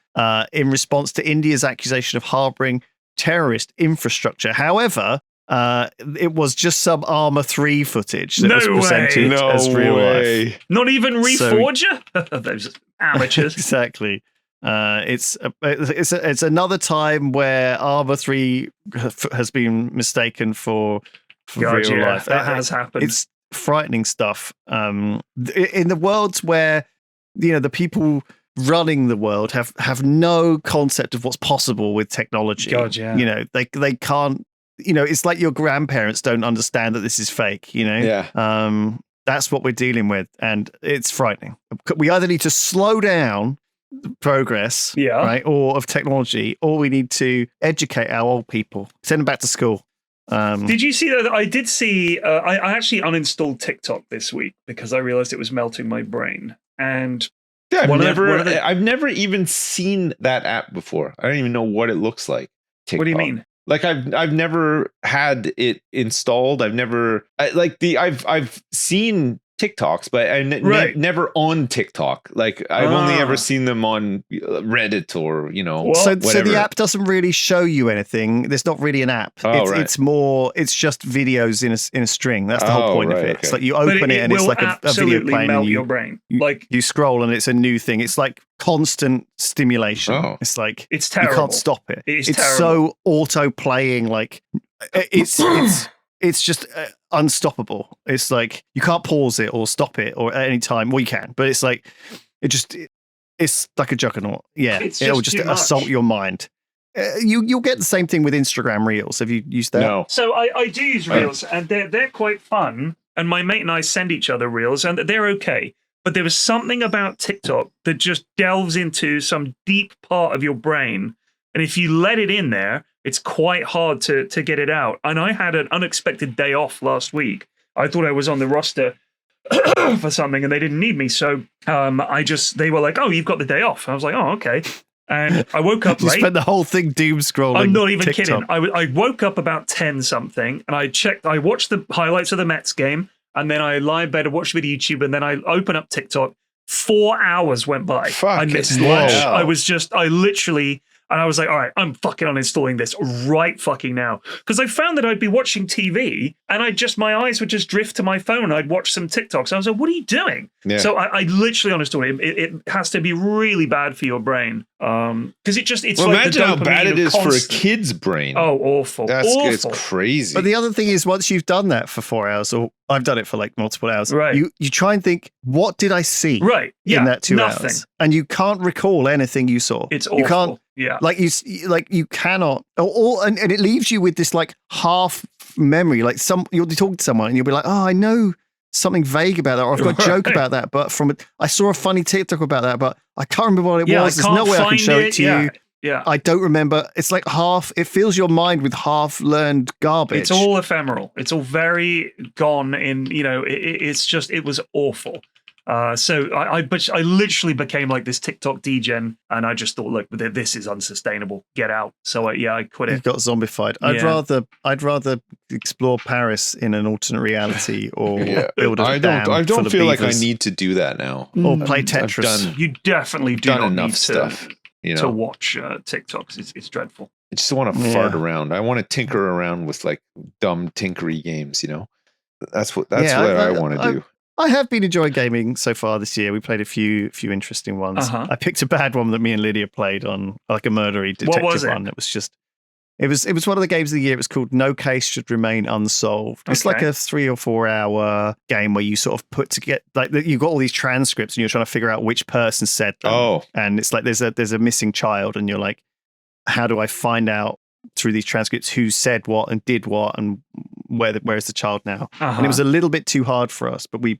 in response to India's accusation of harboring terrorist infrastructure. However, it was just some Armour 3 footage that No was way. presented No as real life. way. Not even So- Reforger? Those amateurs. Exactly. It's another time where Armour 3 has been mistaken for God, real yeah, life. that has happened. It's frightening stuff. In the worlds where the people running the world have no concept of what's possible with technology. God, yeah. They can't. It's like your grandparents don't understand that this is fake. Yeah. That's what we're dealing with, and it's frightening. We either need to slow down the progress, Yeah. right, or of technology, or we need to educate our old people, send them back to school. Did you see that? I did see. I actually uninstalled TikTok this week because I realized it was melting my brain. And Yeah, One of the- I've never even seen that app before. I don't even know what it looks like. what do you TikTok. mean? Like I've never had it installed. I've seen TikToks, but I never on TikTok. Like I've only ever seen them on Reddit or So whatever. the app doesn't really show you anything. There's not really an app. It's more. It's just videos in a string. That's the whole point of it. Okay. It's like you open it and it's like a video playing. Melt and your brain. You scroll and it's a new thing. It's like constant stimulation. Oh. It's like it's terrible. You can't stop it. It's so auto playing. Like it's just unstoppable. It's like you can't pause it or stop it or at any time. Well, you can, but it's like it's like a juggernaut. Yeah, it'll just assault your mind. You'll get the same thing with Instagram Reels. Have you used that? No. So I do use Reels, and they're quite fun. And my mate and I send each other Reels, and they're okay. But there was something about TikTok that just delves into some deep part of your brain, and if you let it in there, it's quite hard to get it out. And I had an unexpected day off last week. I thought I was on the roster for something, and they didn't need me. So they were like, "Oh, you've got the day off." And I was like, "Oh, okay." And I woke up You late. spent the whole thing doom scrolling. I'm not even TikTok. kidding. I woke up about 10 something, and I watched the highlights of the Mets game, and then I lie in bed and watch video YouTube, and then I open up TikTok. 4 hours went by. I missed lunch. I literally. And I was like, all right, I'm fucking uninstalling this right fucking now. Because I found that I'd be watching TV and my eyes would just drift to my phone. I'd watch some TikToks. I was like, what are you doing? Yeah. So I literally uninstalled it. It has to be really bad for your brain. Because it's like imagine how bad it is for a kid's brain. Oh, awful. It's crazy. But the other thing is, once you've done that for 4 hours, or I've done it for like multiple hours, right. you try and think, what did I see in that 2 hours? And you can't recall anything you saw. It's awful. You can't. Yeah. You cannot, and it leaves you with this like half memory. Like you'll be talking to someone and you'll be like, oh, I know something vague about that, or I've got a joke about that, but I saw a funny TikTok about that, but I can't remember what it was. There's no way I can show it to you. Yeah. I don't remember. It's like it fills your mind with half learned garbage. It's all ephemeral. It's all very gone in, it was awful. So I literally became like this TikTok degen, and I just thought, look, this is unsustainable. Get out. So I quit it. You got zombified. I'd rather explore Paris in an alternate reality, or build a dam. I don't feel like I beavers. need to do that now. Or play Tetris. You definitely do done not enough need stuff. To watch TikToks. It's dreadful. I just want to fart around. I want to tinker around with like dumb tinkery games. That's what I want to do. I have been enjoying gaming so far this year. We played a few interesting ones. I picked a bad one that me and Lydia played on, like a murdery detective what was it? one. It was one of the games of the year. It was called No Case Should Remain Unsolved. It's like a 3 or 4 hour game where you sort of put together, like you've got all these transcripts and you're trying to figure out which person said them. Oh, and it's like there's a missing child, and you're like, how do I find out through these transcripts who said what and did what, and where is the child now? And it was a little bit too hard for us, but we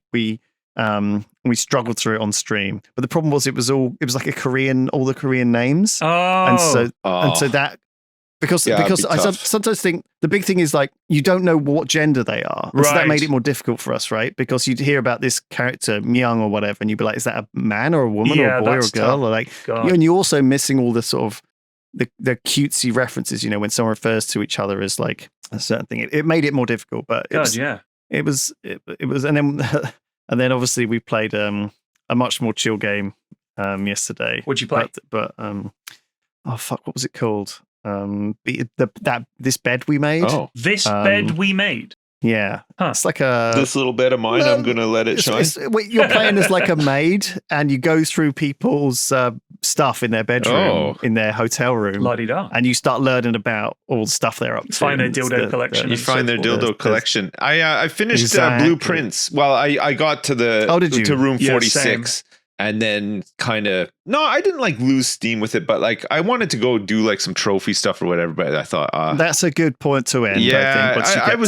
struggled through it on stream. But the problem was it was like all the Korean names. And so that because I sometimes think the big thing is like you don't know what gender they are. And so that made it more difficult for us, right? Because you'd hear about this character Myung or whatever, and you'd be like, is that a man or a woman or a boy or a girl? Or like, and you're also missing all the sort of the cutesy references, when someone refers to each other as like a certain thing. It made it more difficult, but it was, and then obviously we played a much more chill game yesterday. What'd you play? But what was it called? This bed we made. Oh, this bed we made. Yeah, it's like this little bed of mine. I'm gonna let it shine. You're playing as like a maid, and you go through people's stuff in their bedroom, in their hotel room, La-di-da. and you start learning about all the stuff they're up to. Find their dildo collection. You find their dildo collection. I finished Blueprints. Well, I got to to room 46. And then I didn't like lose steam with it, but like I wanted to go do like some trophy stuff or whatever. But I thought that's a good point to end. Yeah, I'm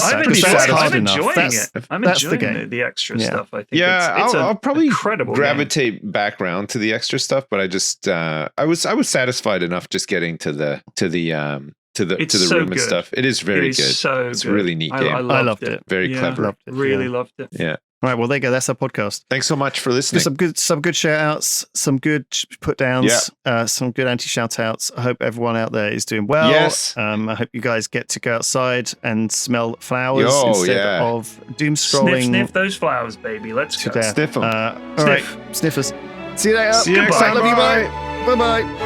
enjoying it. I'm enjoying the extra stuff. I think. Yeah, I'll probably incredible gravitate back around to the extra stuff, but I just I was satisfied enough just getting to the room and stuff. It is very good. So it's good. a really neat game. I loved it. Very clever. Really loved it. Yeah. All right, well, there you go. That's our podcast. Thanks so much for listening. Some good shout outs, some good put downs, some good anti shout outs. I hope everyone out there is doing well. Yes. I hope you guys get to go outside and smell flowers instead of doom scrolling. Sniff those flowers, baby. Let's go. Death. Sniff them. All right, sniffers. See you later. See you next time. Love you. Bye. Bye.